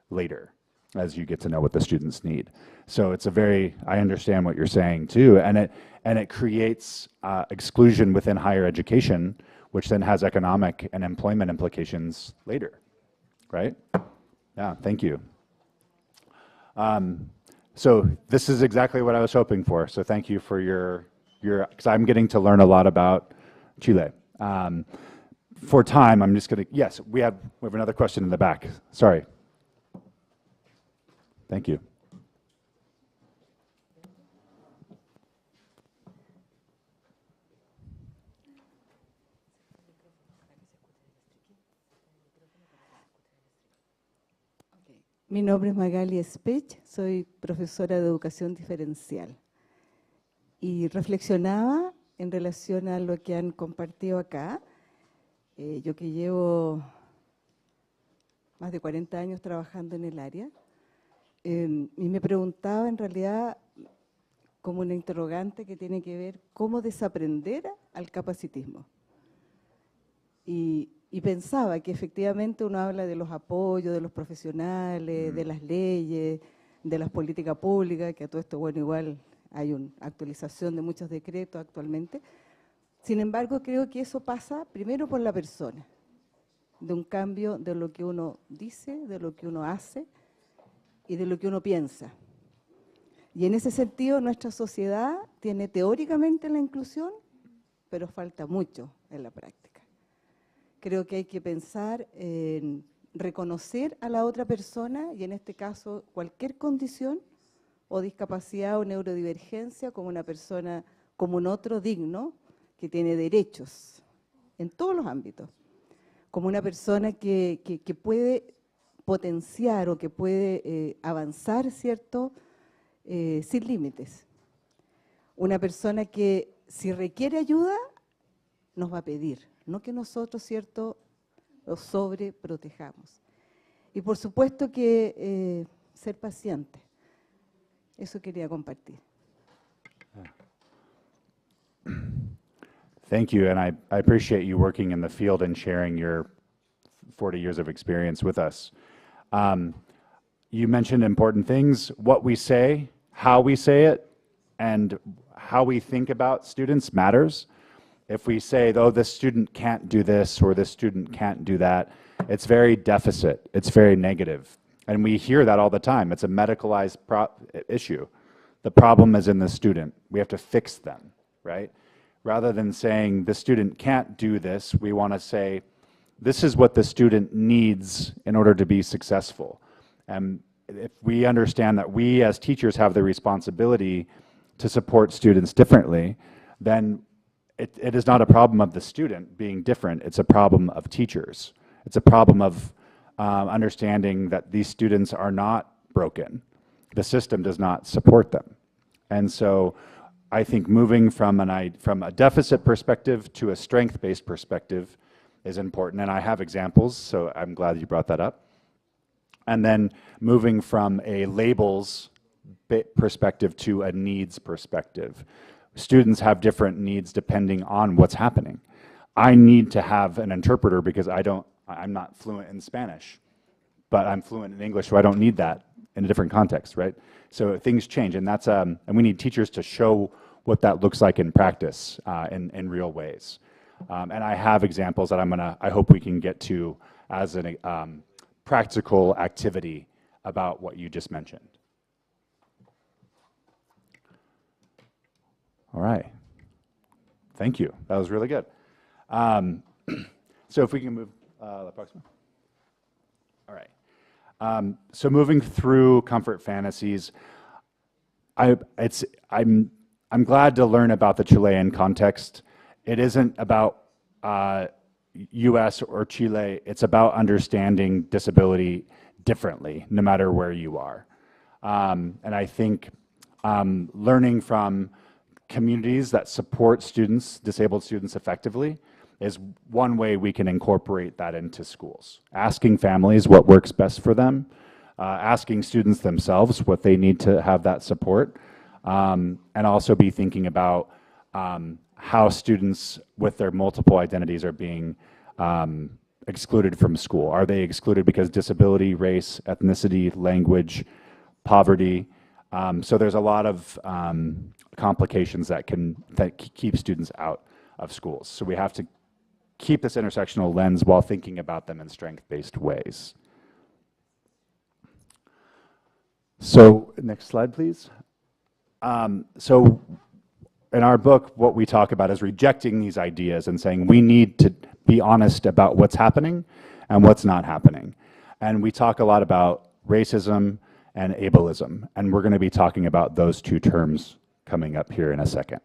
later as you get to know what the students need. So it's a very, I understand what you're saying too, and it creates exclusion within higher education, which then has economic and employment implications later, right? Yeah, thank you. So this is exactly what I was hoping for, so thank you for your because I'm getting to learn a lot about Chile. For time, I'm just gonna, yes, we have another question in the back, sorry. Thank you. Mi nombre es Magali Spech, soy profesora de educación diferencial. Y reflexionaba en relación a lo que han compartido acá. Yo que llevo más de 40 años trabajando en el área, y me preguntaba en realidad como una interrogante que tiene que ver cómo desaprender al capacitismo. Y pensaba que efectivamente uno habla de los apoyos, de los profesionales, de las leyes, de las políticas públicas, que a todo esto, bueno, igual hay una actualización de muchos decretos actualmente. Sin embargo, creo que eso pasa primero por la persona, de un cambio de lo que uno dice, de lo que uno hace, y de lo que uno piensa. Y en ese sentido nuestra sociedad tiene teóricamente la inclusión, pero falta mucho en la práctica. Creo que hay que pensar en reconocer a la otra persona, y en este caso cualquier condición o discapacidad o neurodivergencia, como una persona, como un otro digno, que tiene derechos en todos los ámbitos, como una persona que puede potenciar o que puede avanzar, ¿cierto?, sin límites. Una persona que si requiere ayuda, nos va a pedir, no que nosotros, ¿cierto?, lo sobreprotejamos. Y por supuesto que ser paciente. Eso quería compartir. Thank you, and I appreciate you working in the field and sharing your 40 years of experience with us. You mentioned important things, what we say, how we say it, and how we think about students matters. If we say, oh, this student can't do this or this student can't do that, it's very deficit, it's very negative. And we hear that all the time. It's a medicalized issue. The problem is in the student. We have to fix them, right? Rather than saying the student can't do this, we want to say, this is what the student needs in order to be successful. And if we understand that we as teachers have the responsibility to support students differently, then it is not a problem of the student being different, it's a problem of teachers. It's a problem of understanding that these students are not broken. The system does not support them. And so I think moving from a deficit perspective to a strength-based perspective is important, and I have examples, so I'm glad you brought that up. And then moving from a labels perspective to a needs perspective. Students have different needs depending on what's happening. I need to have an interpreter because I'm not fluent in Spanish, but I'm fluent in English, so I don't need that in a different context, right? So things change, and that's and we need teachers to show what that looks like in practice in real ways. And I have examples that I hope we can get to as a practical activity about what you just mentioned. All right. Thank you. That was really good. So if we can move, La próxima. All right. So moving through comfort fantasies, I'm glad to learn about the Chilean context. It isn't about US or Chile. It's about understanding disability differently, no matter where you are. And I think learning from communities that support students, disabled students effectively, is one way we can incorporate that into schools. Asking families what works best for them, asking students themselves what they need to have that support, and also be thinking about how students with their multiple identities are being excluded from school. Are they excluded because disability, race, ethnicity, language, poverty? So there's a lot of complications that keep students out of schools. So we have to keep this intersectional lens while thinking about them in strength-based ways. So next slide, please. So in our book, what we talk about is rejecting these ideas and saying we need to be honest about what's happening and what's not happening. And we talk a lot about racism and ableism, and we're going to be talking about those two terms coming up here in a second.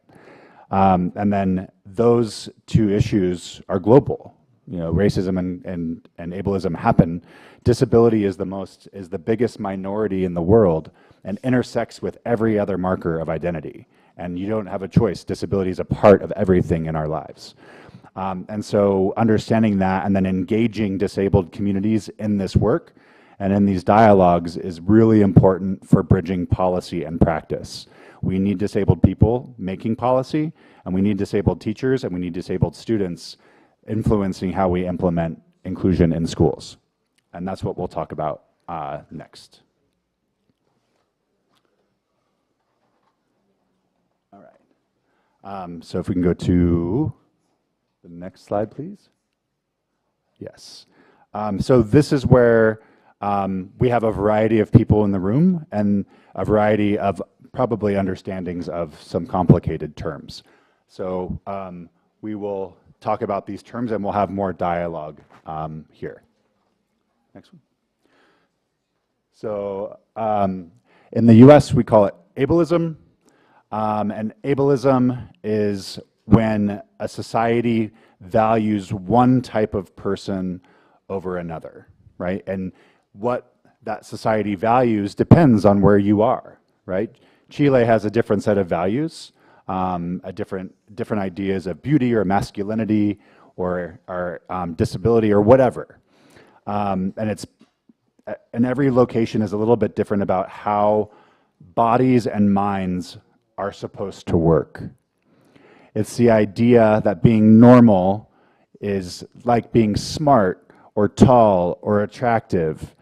And then those two issues are global. You know, racism and ableism happen. Disability is the biggest minority in the world and intersects with every other marker of identity. And you don't have a choice. Disability is a part of everything in our lives. And so understanding that and then engaging disabled communities in this work and in these dialogues is really important for bridging policy and practice. We need disabled people making policy, and we need disabled teachers, and we need disabled students influencing how we implement inclusion in schools. And that's what we'll talk about next. All right. So if we can go to the next slide, please. Yes. So this is where we have a variety of people in the room and a variety of probably understandings of some complicated terms. So we will talk about these terms and we'll have more dialogue here. Next one. So in the US, we call it ableism. And ableism is when a society values one type of person over another, right? And what that society values depends on where you are, right? Chile has a different set of values, different ideas of beauty or masculinity or disability or whatever. And and every location is a little bit different about how bodies and minds are supposed to work. It's the idea that being normal is like being smart or tall or attractive,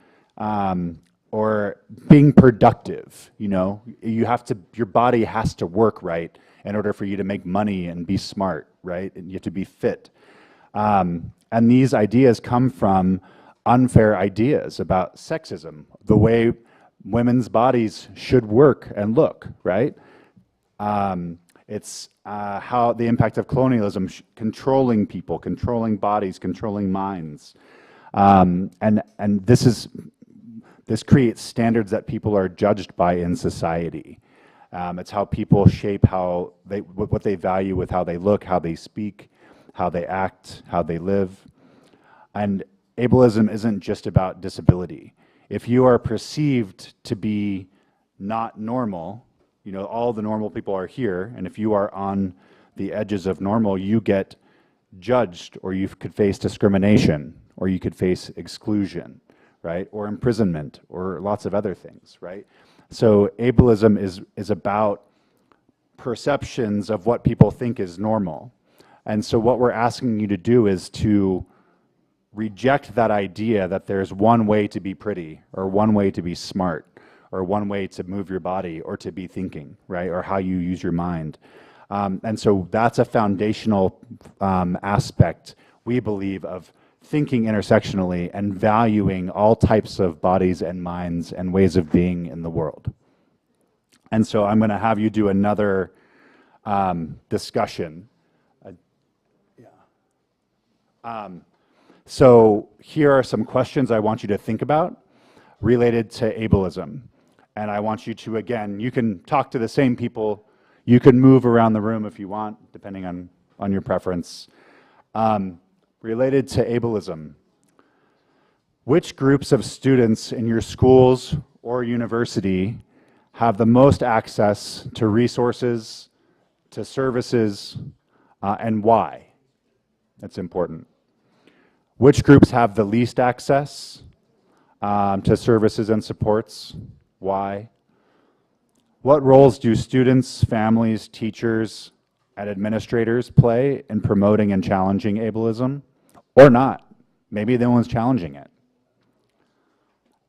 or being productive. You know, your body has to work right in order for you to make money and be smart, right? And you have to be fit. And these ideas come from unfair ideas about sexism, the way women's bodies should work and look, right? It's how the impact of colonialism, controlling people, controlling bodies, controlling minds. And this creates standards that people are judged by in society. It's how people shape what they value with how they look, how they speak, how they act, how they live. And ableism isn't just about disability. If you are perceived to be not normal, you know, all the normal people are here, and if you are on the edges of normal, you get judged, or you could face discrimination, or you could face exclusion, right? Or imprisonment, or lots of other things, right? So ableism is about perceptions of what people think is normal. And so what we're asking you to do is to reject that idea that there's one way to be pretty, or one way to be smart, or one way to move your body, or to be thinking, right? Or how you use your mind. And so that's a foundational aspect, we believe, of thinking intersectionally and valuing all types of bodies and minds and ways of being in the world. And so I'm going to have you do another discussion. So here are some questions I want you to think about related to ableism. And I want you to, again, you can talk to the same people. You can move around the room if you want, depending on your preference. Related to ableism, which groups of students in your schools or university have the most access to resources, to services, and why? That's important. Which groups have the least access to services and supports? Why? What roles do students, families, teachers, and administrators play in promoting and challenging ableism? Or not? Maybe no one's challenging it.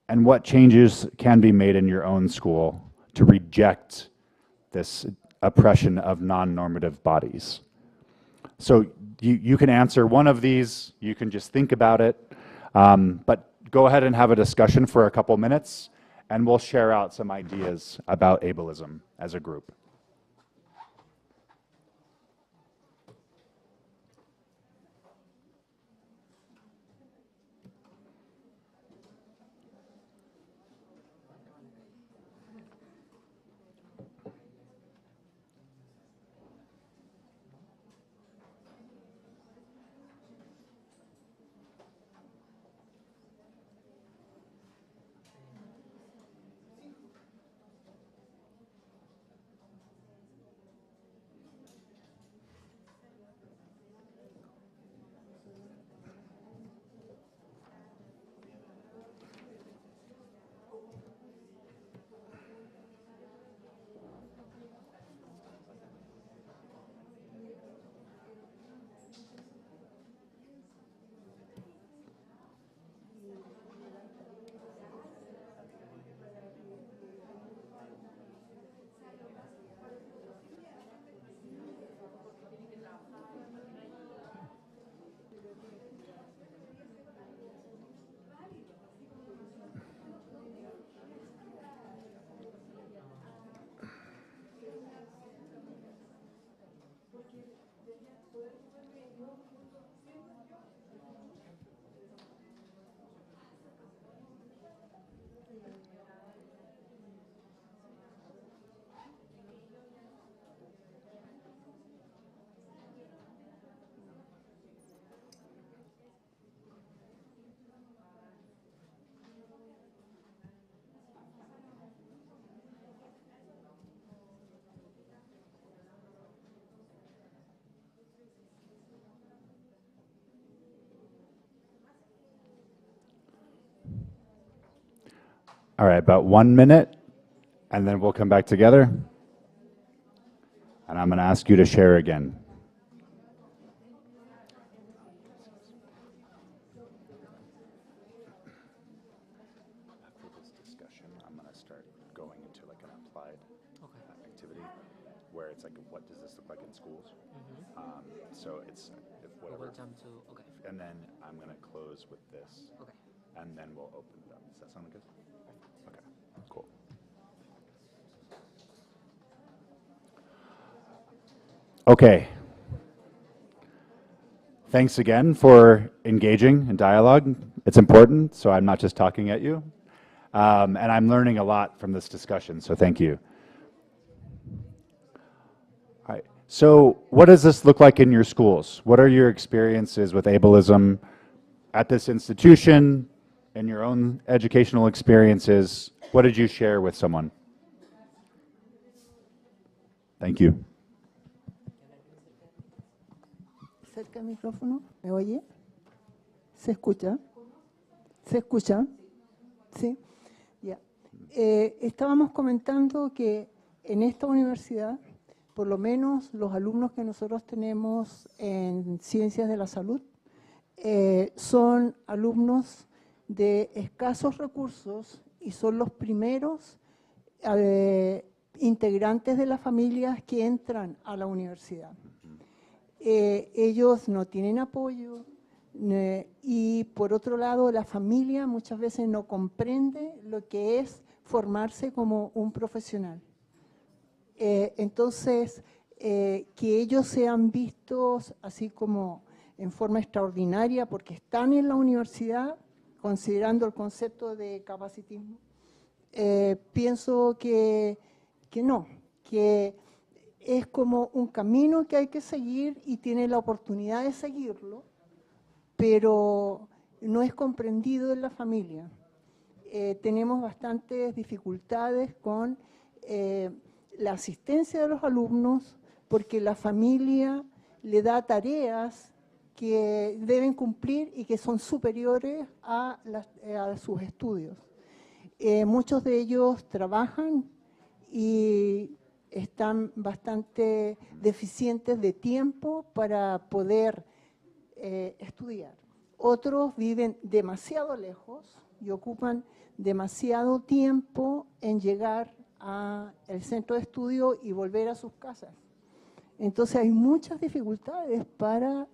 And what changes can be made in your own school to reject this oppression of non-normative bodies? So you can answer one of these, you can just think about it, but go ahead and have a discussion for a couple minutes, and we'll share out some ideas about ableism as a group. All right, about 1 minute, and then we'll come back together. And I'm going to ask you to share again. After this discussion, I'm going to start going into like an applied activity where it's like, what does this look like in schools? So it's whatever. And then I'm going to close with this. And then we'll open it up. Does that sound good? Okay, cool. Okay. Thanks again for engaging in dialogue. It's important, so I'm not just talking at you. And I'm learning a lot from this discussion, so thank you. All right. So what does this look like in your schools? What are your experiences with ableism at this institution, in your own educational experiences? What did you share with someone? Thank you. Cerca el micrófono, ¿me oye? ¿Se escucha? ¿Se escucha? Sí. Ya. Estábamos comentando que en esta universidad, por lo menos los alumnos que nosotros tenemos en Ciencias de la Salud, son alumnos de escasos recursos y son los primeros integrantes de las familias que entran a la universidad. Ellos no tienen apoyo y por otro lado la familia muchas veces no comprende lo que es formarse como un profesional. Entonces, que ellos sean vistos así como en forma extraordinaria porque están en la universidad, considerando el concepto de capacitismo, pienso que no, que es como un camino que hay que seguir y tiene la oportunidad de seguirlo, pero no es comprendido en la familia. Tenemos bastantes dificultades con la asistencia de los alumnos porque la familia le da tareas que deben cumplir y que son superiores a sus estudios. Muchos de ellos trabajan y están bastante deficientes de tiempo para poder estudiar. Otros viven demasiado lejos y ocupan demasiado tiempo en llegar al centro de estudio y volver a sus casas. Entonces hay muchas dificultades para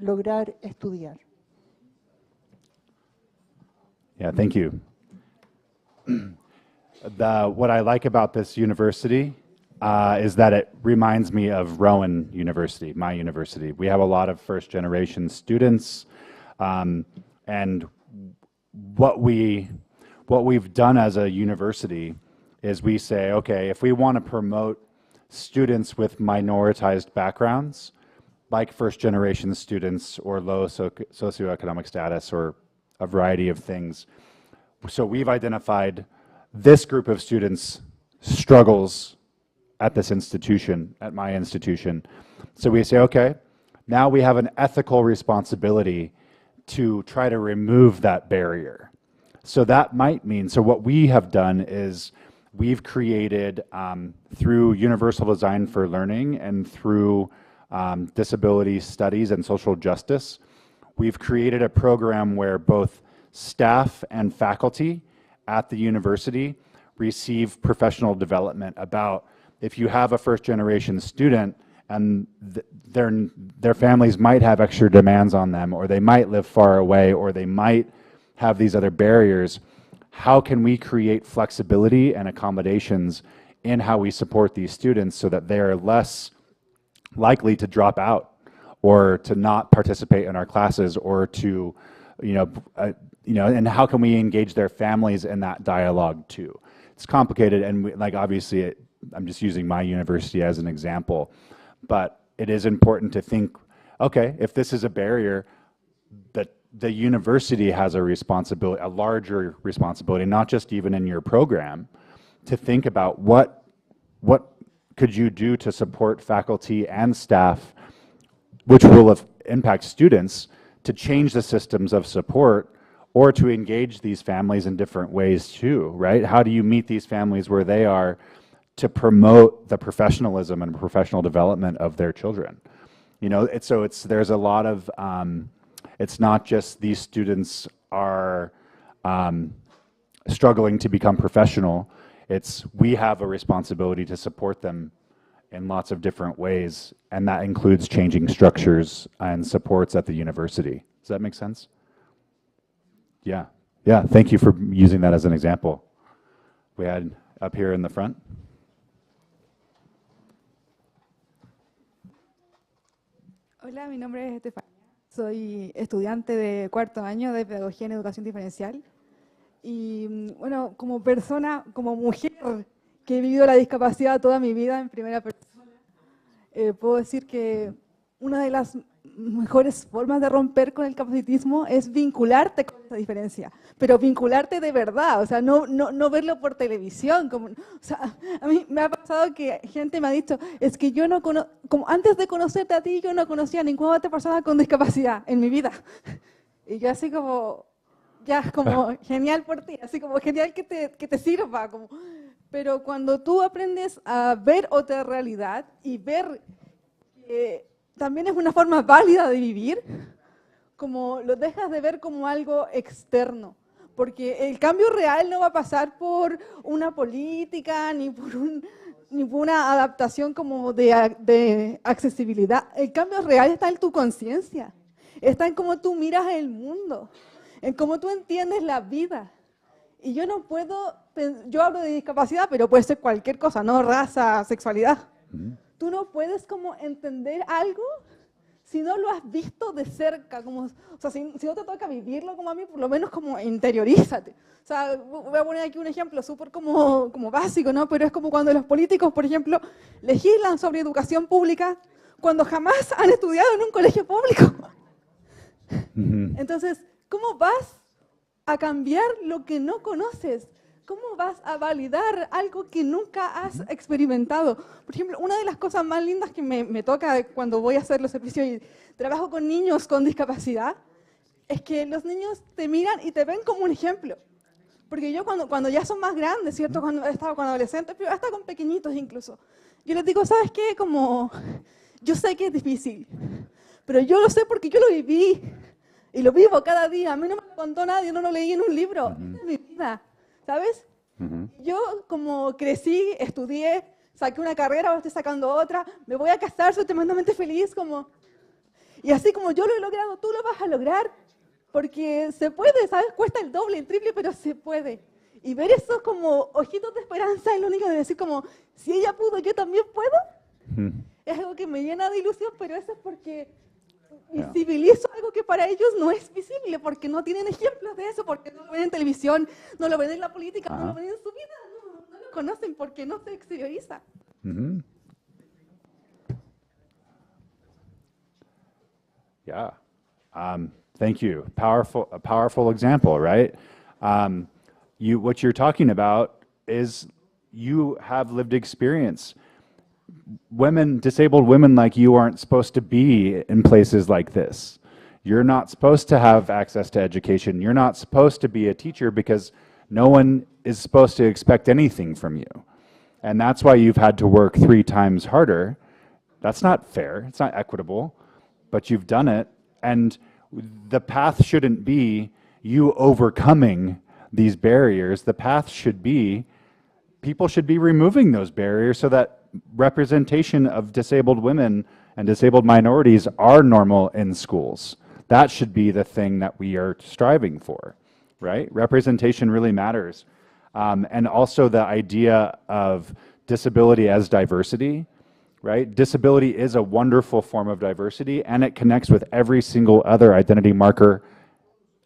lograr estudiar. Yeah, thank you. What I like about this university is that it reminds me of Rowan University, my university. We have a lot of first-generation students, and what we've done as a university is we say, okay, if we want to promote students with minoritized backgrounds, like first-generation students or low socioeconomic status or a variety of things, so we've identified this group of students struggles at this institution, at my institution. So we say, okay, now we have an ethical responsibility to try to remove that barrier. So that might mean, so what we have done is we've created, through Universal Design for Learning and through disability studies and social justice, we've created a program where both staff and faculty at the university receive professional development about if you have a first-generation student and their families might have extra demands on them, or they might live far away, or they might have these other barriers, how can we create flexibility and accommodations in how we support these students so that they're less likely to drop out or to not participate in our classes or to, and how can we engage their families in that dialogue too? It's complicated, and obviously I'm just using my university as an example, but it is important to think, okay, if this is a barrier, that the university has a responsibility, a larger responsibility, not just even in your program, to think about what could you do to support faculty and staff, which will impact students, to change the systems of support or to engage these families in different ways too, right? How do you meet these families where they are to promote the professionalism and professional development of their children? You know, there's a lot of, it's not just these students are struggling to become professional, it's we have a responsibility to support them in lots of different ways, and that includes changing structures and supports at the university. Does that make sense? Yeah, yeah, thank you for using that as an example. We had up here in the front. Hola, mi nombre es Estefania. Soy estudiante de cuarto año de Pedagogía en Educación Diferencial. Y bueno, como persona, como mujer que he vivido la discapacidad toda mi vida en primera persona, puedo decir que una de las mejores formas de romper con el capacitismo es vincularte con esa diferencia, pero vincularte de verdad, o sea, no verlo por televisión. O sea, a mí me ha pasado que gente me ha dicho, es que yo no conozco, como antes de conocerte a ti, yo no conocía a ninguna otra persona con discapacidad en mi vida. Y yo así como, ya, como genial por ti, así como genial que te sirva. Como. Pero cuando tú aprendes a ver otra realidad y ver que también es una forma válida de vivir, como lo dejas de ver como algo externo. Porque el cambio real no va a pasar por una política ni por una adaptación como de accesibilidad. El cambio real está en tu conciencia, está en cómo tú miras el mundo, en cómo tú entiendes la vida. Y yo no puedo, yo hablo de discapacidad, pero puede ser cualquier cosa, no raza, sexualidad. Tú no puedes como entender algo si no lo has visto de cerca, como, o sea, si no te toca vivirlo como a mí, por lo menos como interiorízate. O sea, voy a poner aquí un ejemplo súper como básico, ¿no? Pero es como cuando los políticos, por ejemplo, legislan sobre educación pública cuando jamás han estudiado en un colegio público. Entonces, ¿cómo vas a cambiar lo que no conoces? ¿Cómo vas a validar algo que nunca has experimentado? Por ejemplo, una de las cosas más lindas que me toca cuando voy a hacer los servicios y trabajo con niños con discapacidad es que los niños te miran y te ven como un ejemplo. Porque yo cuando ya son más grandes, ¿cierto? Cuando he estado con adolescentes, pero hasta con pequeñitos incluso, yo les digo, ¿sabes qué? Como, yo sé que es difícil, pero yo lo sé porque yo lo viví y lo vivo cada día. A mí no me lo contó nadie, no lo leí en un libro, es mi vida. ¿Sabes? Yo como crecí, estudié, saqué una carrera, ahora estoy sacando otra, me voy a casar, soy tremendamente feliz, como... Y así como yo lo he logrado, tú lo vas a lograr, porque se puede, ¿sabes? Cuesta el doble, el triple, pero se puede. Y ver esos como ojitos de esperanza en lo único de decir como, si ella pudo, yo también puedo, es algo que me llena de ilusión, pero eso es porque... visibilizo algo que para ellos no es visible, porque no tienen ejemplos de eso, porque no lo ven en televisión, no lo ven en la política, no lo ven en su vida, no lo conocen porque no se exterioriza. Yeah, thank you. A powerful example, right? What you're talking about is you have lived experience. Disabled women like you aren't supposed to be in places like this. You're not supposed to have access to education. You're not supposed to be a teacher because no one is supposed to expect anything from you. And that's why you've had to work 3 times harder. That's not fair. It's not equitable, but you've done it. And the path shouldn't be you overcoming these barriers. The path should be people should be removing those barriers so that representation of disabled women and disabled minorities are normal in schools. That should be the thing that we are striving for, right? Representation really matters. And also the idea of disability as diversity, right? Disability is a wonderful form of diversity, and it connects with every single other identity marker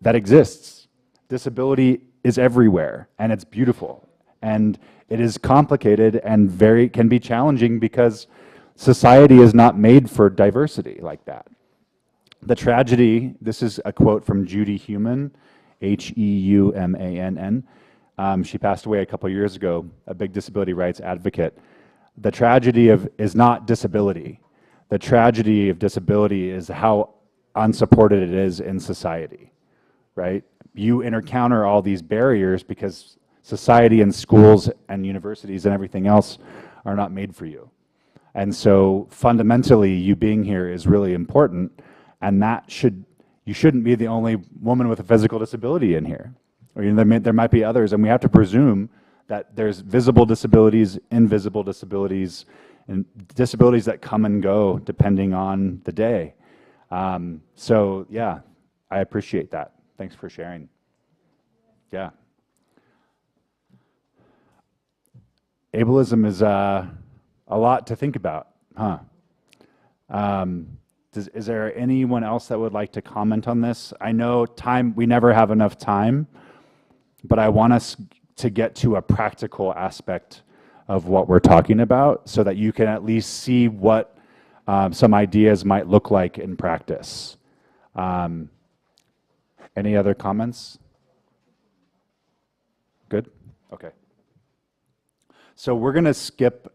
that exists. Disability is everywhere, and it's beautiful. And it is complicated and can be challenging because society is not made for diversity like that. The tragedy, this is a quote from Judy Heumann, Heumann. She passed away a couple years ago, a big disability rights advocate. The tragedy is not disability. The tragedy of disability is how unsupported it is in society, right? you encounter all these barriers because society and schools and universities and everything else are not made for you. And so fundamentally, you being here is really important, and you shouldn't be the only woman with a physical disability in here. Or, there might be others, and we have to presume that there's visible disabilities, invisible disabilities, and disabilities that come and go depending on the day. So yeah, I appreciate that. Thanks for sharing. Yeah. Ableism is a lot to think about, huh? Is there anyone else that would like to comment on this? I know we never have enough time, but I want us to get to a practical aspect of what we're talking about so that you can at least see what some ideas might look like in practice. Any other comments? Good? Okay. So we're going to skip,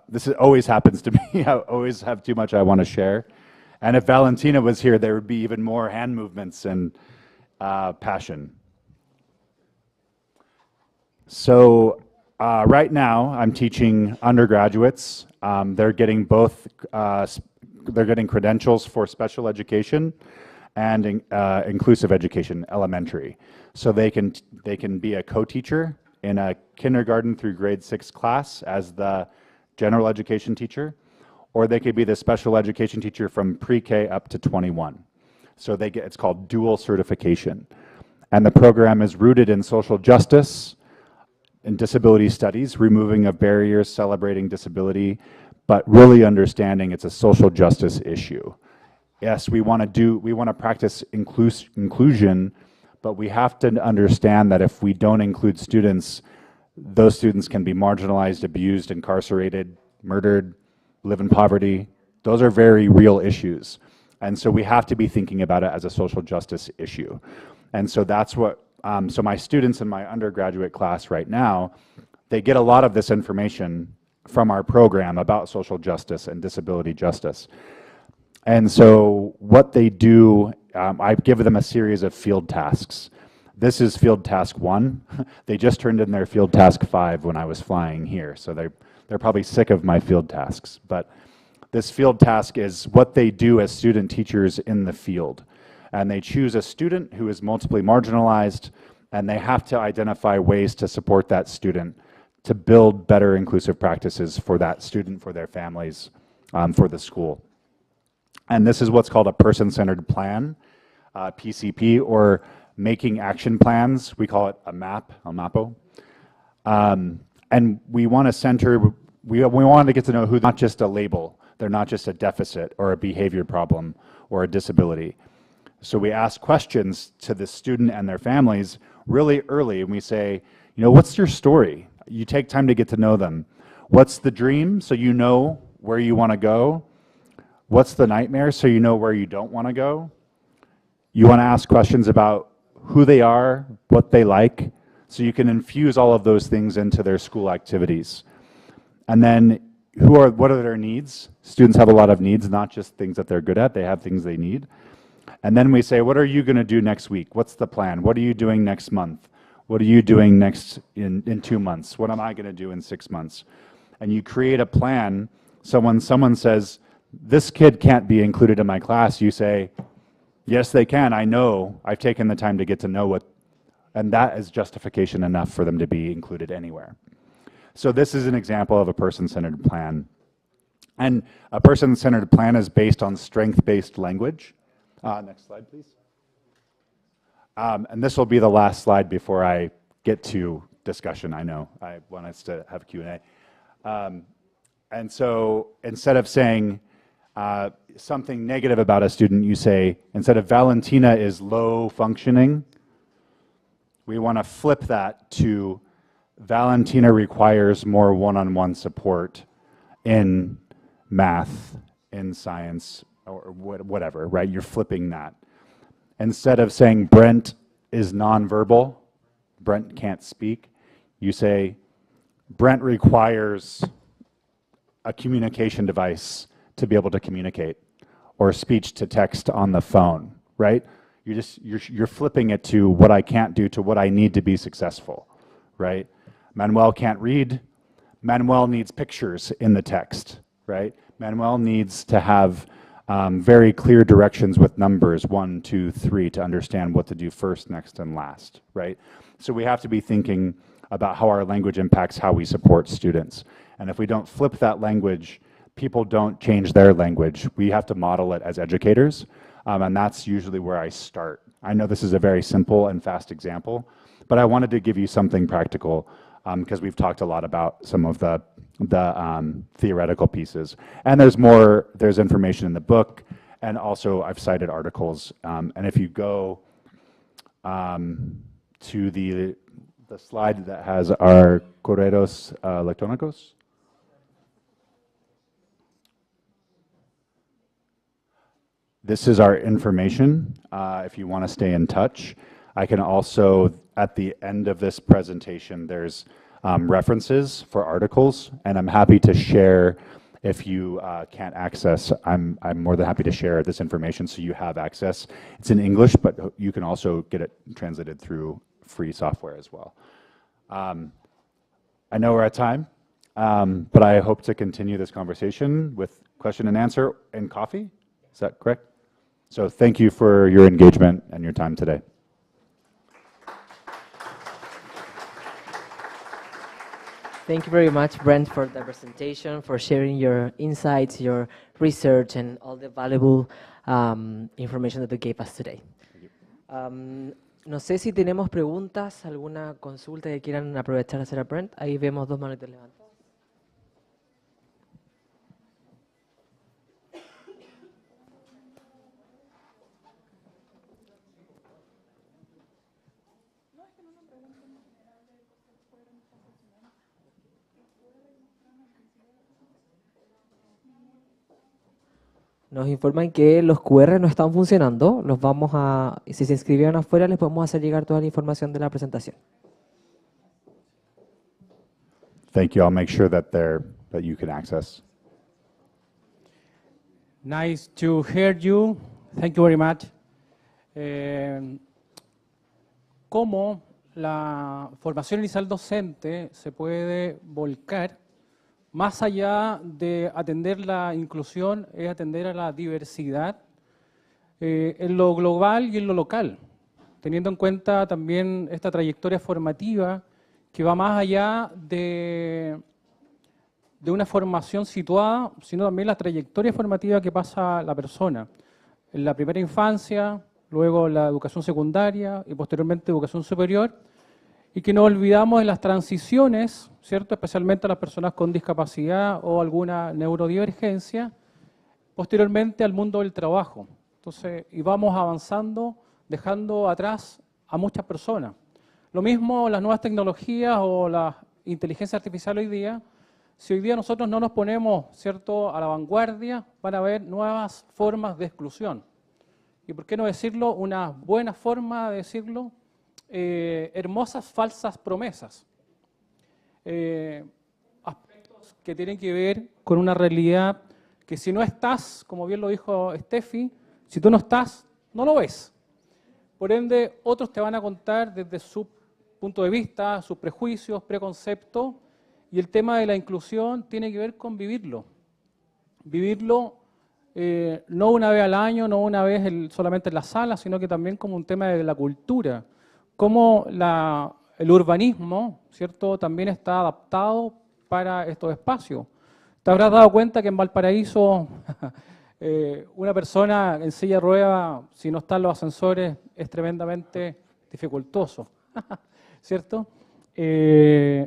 this always happens to me, I always have too much I want to share. And if Valentina was here, there would be even more hand movements and passion. So right now, I'm teaching undergraduates. They're getting they're getting credentials for special education and inclusive education, elementary. So they can be a co-teacher in a kindergarten through grade 6 class as the general education teacher, or they could be the special education teacher from pre-K up to 21. So it's called dual certification. And the program is rooted in social justice, in disability studies, removing of barriers, celebrating disability, but really understanding it's a social justice issue. Yes, we want to practice inclusion, but we have to understand that if we don't include students, those students can be marginalized, abused, incarcerated, murdered, live in poverty. Those are very real issues. And so we have to be thinking about it as a social justice issue. And so that's what, so my students in my undergraduate class right now, they get a lot of this information from our program about social justice and disability justice. And so what they do, I give them a series of field tasks. This is field task 1. They just turned in their field task 5 when I was flying here, so they're probably sick of my field tasks. But this field task is what they do as student teachers in the field. And they choose a student who is multiply marginalized, and they have to identify ways to support that student to build better inclusive practices for that student, for their families, for the school. And this is what's called a person-centered plan, PCP, or making action plans. We call it a MAP, a MAPO. And we want to center, we want to get to know who's not just a label. They're not just a deficit or a behavior problem or a disability. So we ask questions to the student and their families really early, and we say, what's your story? You take time to get to know them. What's the dream, so you know where you want to go? What's the nightmare, so you know where you don't want to go? You want to ask questions about who they are, what they like, so you can infuse all of those things into their school activities. And then what are their needs? Students have a lot of needs, not just things that they're good at, they have things they need. And then we say, what are you going to do next week? What's the plan? What are you doing next month? What are you doing next in 2 months? What am I going to do in 6 months? And you create a plan. So when someone says, this kid can't be included in my class, you say, yes, they can. I know. I've taken the time to get to know what, and that is justification enough for them to be included anywhere. So this is an example of a person-centered plan. And a person-centered plan is based on strength-based language. Next slide, please. And this will be the last slide before I get to discussion. I know I want us to have Q&A. And so instead of saying something negative about a student, you say, instead of Valentina is low functioning, we want to flip that to Valentina requires more one-on-one support in math, in science, or whatever, right? You're flipping that. Instead of saying Brent is nonverbal, Brent can't speak, you say Brent requires a communication device to be able to communicate, or speech to text on the phone, right? You're flipping it to what I can't do to what I need to be successful, right? Manuel can't read. Manuel needs pictures in the text, right? Manuel needs to have very clear directions with numbers, 1, 2, 3, to understand what to do first, next, and last, right? So we have to be thinking about how our language impacts how we support students. And if we don't flip that language, people don't change their language. We have to model it as educators, and that's usually where I start. I know this is a very simple and fast example, but I wanted to give you something practical because we've talked a lot about some of the theoretical pieces. And there's information in the book, and also I've cited articles. And if you go to the slide that has our correos electrónicos, this is our information if you want to stay in touch. I can also, at the end of this presentation, there's references for articles, and I'm happy to share if you can't access. I'm more than happy to share this information so you have access. It's in English, but you can also get it translated through free software as well. I know we're at time, but I hope to continue this conversation with question and answer and coffee. Is that correct? So thank you for your engagement and your time today. Thank you very much, Brent, for the presentation, for sharing your insights, your research, and all the valuable information that you gave us today. No sé si tenemos preguntas, alguna consulta que quieran aprovechar de hacer a Brent. Ahí vemos dos manitos levantadas. Nos informan que los QR no están funcionando. Los vamos a, si se inscribieron afuera, les podemos hacer llegar toda la información de la presentación. Thank you. I'll make sure that you can access. Nice to hear you. Thank you very much. ¿Cómo la formación inicial docente se puede volcar más allá de atender la inclusión, es atender a la diversidad en lo global y en lo local, teniendo en cuenta también esta trayectoria formativa que va más allá de una formación situada, sino también la trayectoria formativa que pasa la persona en la primera infancia, luego la educación secundaria y posteriormente educación superior, y que no olvidamos de las transiciones, ¿cierto?, especialmente a las personas con discapacidad o alguna neurodivergencia, posteriormente al mundo del trabajo. Entonces, y vamos avanzando, dejando atrás a muchas personas. Lo mismo las nuevas tecnologías o la inteligencia artificial hoy día. Si hoy día nosotros no nos ponemos, ¿cierto?, a la vanguardia, van a haber nuevas formas de exclusión. Y por qué no decirlo, una buena forma de decirlo, hermosas falsas promesas. Aspectos que tienen que ver con una realidad que si no estás, como bien lo dijo Steffi, si tú no estás, no lo ves. Por ende, otros te van a contar desde su punto de vista, sus prejuicios, preconceptos, y el tema de la inclusión tiene que ver con vivirlo. Vivirlo no una vez al año, no una vez solamente en la sala, sino que también como un tema de la cultura. Cómo el urbanismo, ¿cierto?, también está adaptado para estos espacios. Te habrás dado cuenta que en Valparaíso una persona en silla de ruedas, si no están los ascensores, es tremendamente dificultoso, ¿cierto?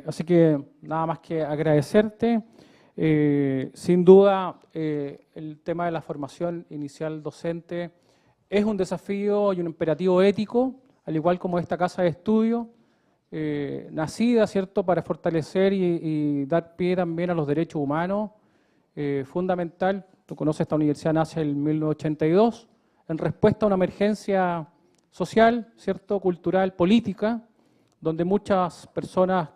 Así que nada más que agradecerte. Sin duda, el tema de la formación inicial docente es un desafío y un imperativo ético, al igual como esta casa de estudio, nacida, ¿cierto?, para fortalecer y dar pie también a los derechos humanos, fundamental. Tú conoces, esta universidad nace en 1982, en respuesta a una emergencia social, ¿cierto?, cultural, política, donde muchas personas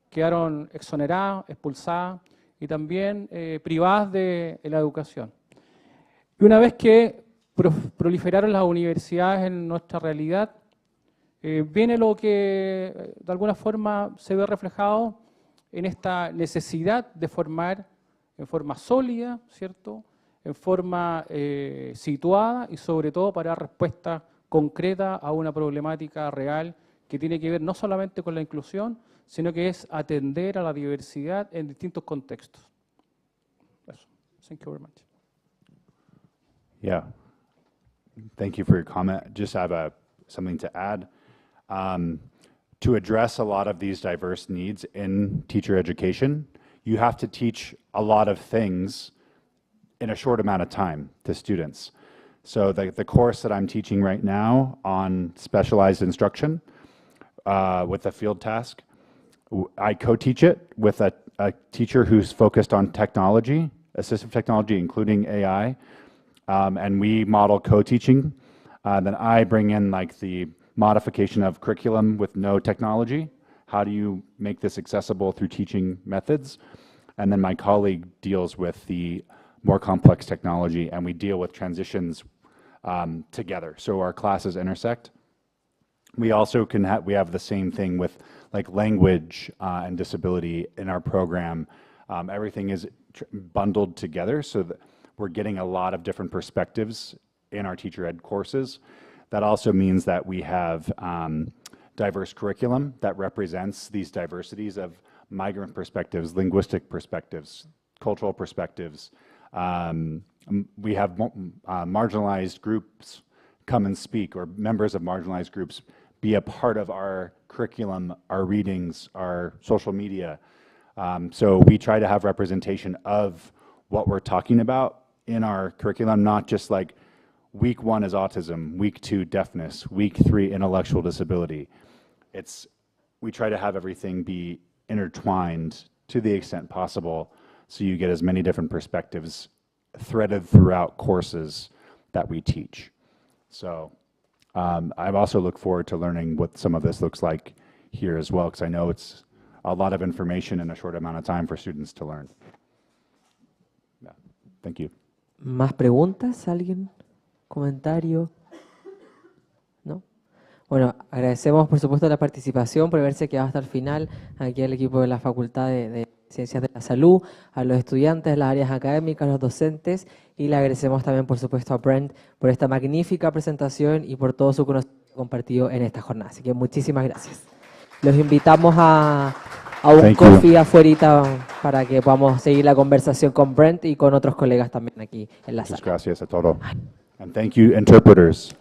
quedaron exoneradas, expulsadas y también privadas de la educación. Y una vez que proliferaron las universidades en nuestra realidad, viene lo que de alguna forma se ve reflejado en esta necesidad de formar en forma sólida, ¿cierto?, en forma situada y sobre todo para dar respuesta concreta a una problemática real que tiene que ver no solamente con la inclusión, sino que es atender a la diversidad en distintos contextos. Eso. Thank you very much. Yeah. Thank you for your comment. Just have something to add. To address a lot of these diverse needs in teacher education, you have to teach a lot of things in a short amount of time to students. So the course that I'm teaching right now on specialized instruction with a field task, I co-teach it with a teacher who's focused on technology, assistive technology, including AI, and we model co-teaching. Then I bring in like the modification of curriculum with no technology. How do you make this accessible through teaching methods? And then my colleague deals with the more complex technology, and we deal with transitions together. So our classes intersect. We also we have the same thing with like language and disability in our program. Everything is bundled together so that we're getting a lot of different perspectives in our teacher ed courses. That also means that we have diverse curriculum that represents these diversities of migrant perspectives, linguistic perspectives, cultural perspectives. We have marginalized groups come and speak, or members of marginalized groups be a part of our curriculum, our readings, our social media. So we try to have representation of what we're talking about in our curriculum, not just like week 1 is autism, week 2 deafness, week 3 intellectual disability. We try to have everything be intertwined to the extent possible so you get as many different perspectives threaded throughout courses that we teach. So I also look forward to learning what some of this looks like here as well, because I know it's a lot of information in a short amount of time for students to learn. Yeah. Thank you. ¿Más preguntas? ¿Alguien? ¿Comentario? ¿No? Bueno, agradecemos por supuesto la participación, por haberse quedado hasta el final, aquí al equipo de la Facultad de Ciencias de la Salud, a los estudiantes, las áreas académicas, los docentes, y le agradecemos también por supuesto a Brent por esta magnífica presentación y por todo su conocimiento compartido en esta jornada. Así que muchísimas gracias. Los invitamos a un coffee afuerita para que podamos seguir la conversación con Brent y con otros colegas también aquí en la sala. Muchas gracias a todos. And thank you, interpreters.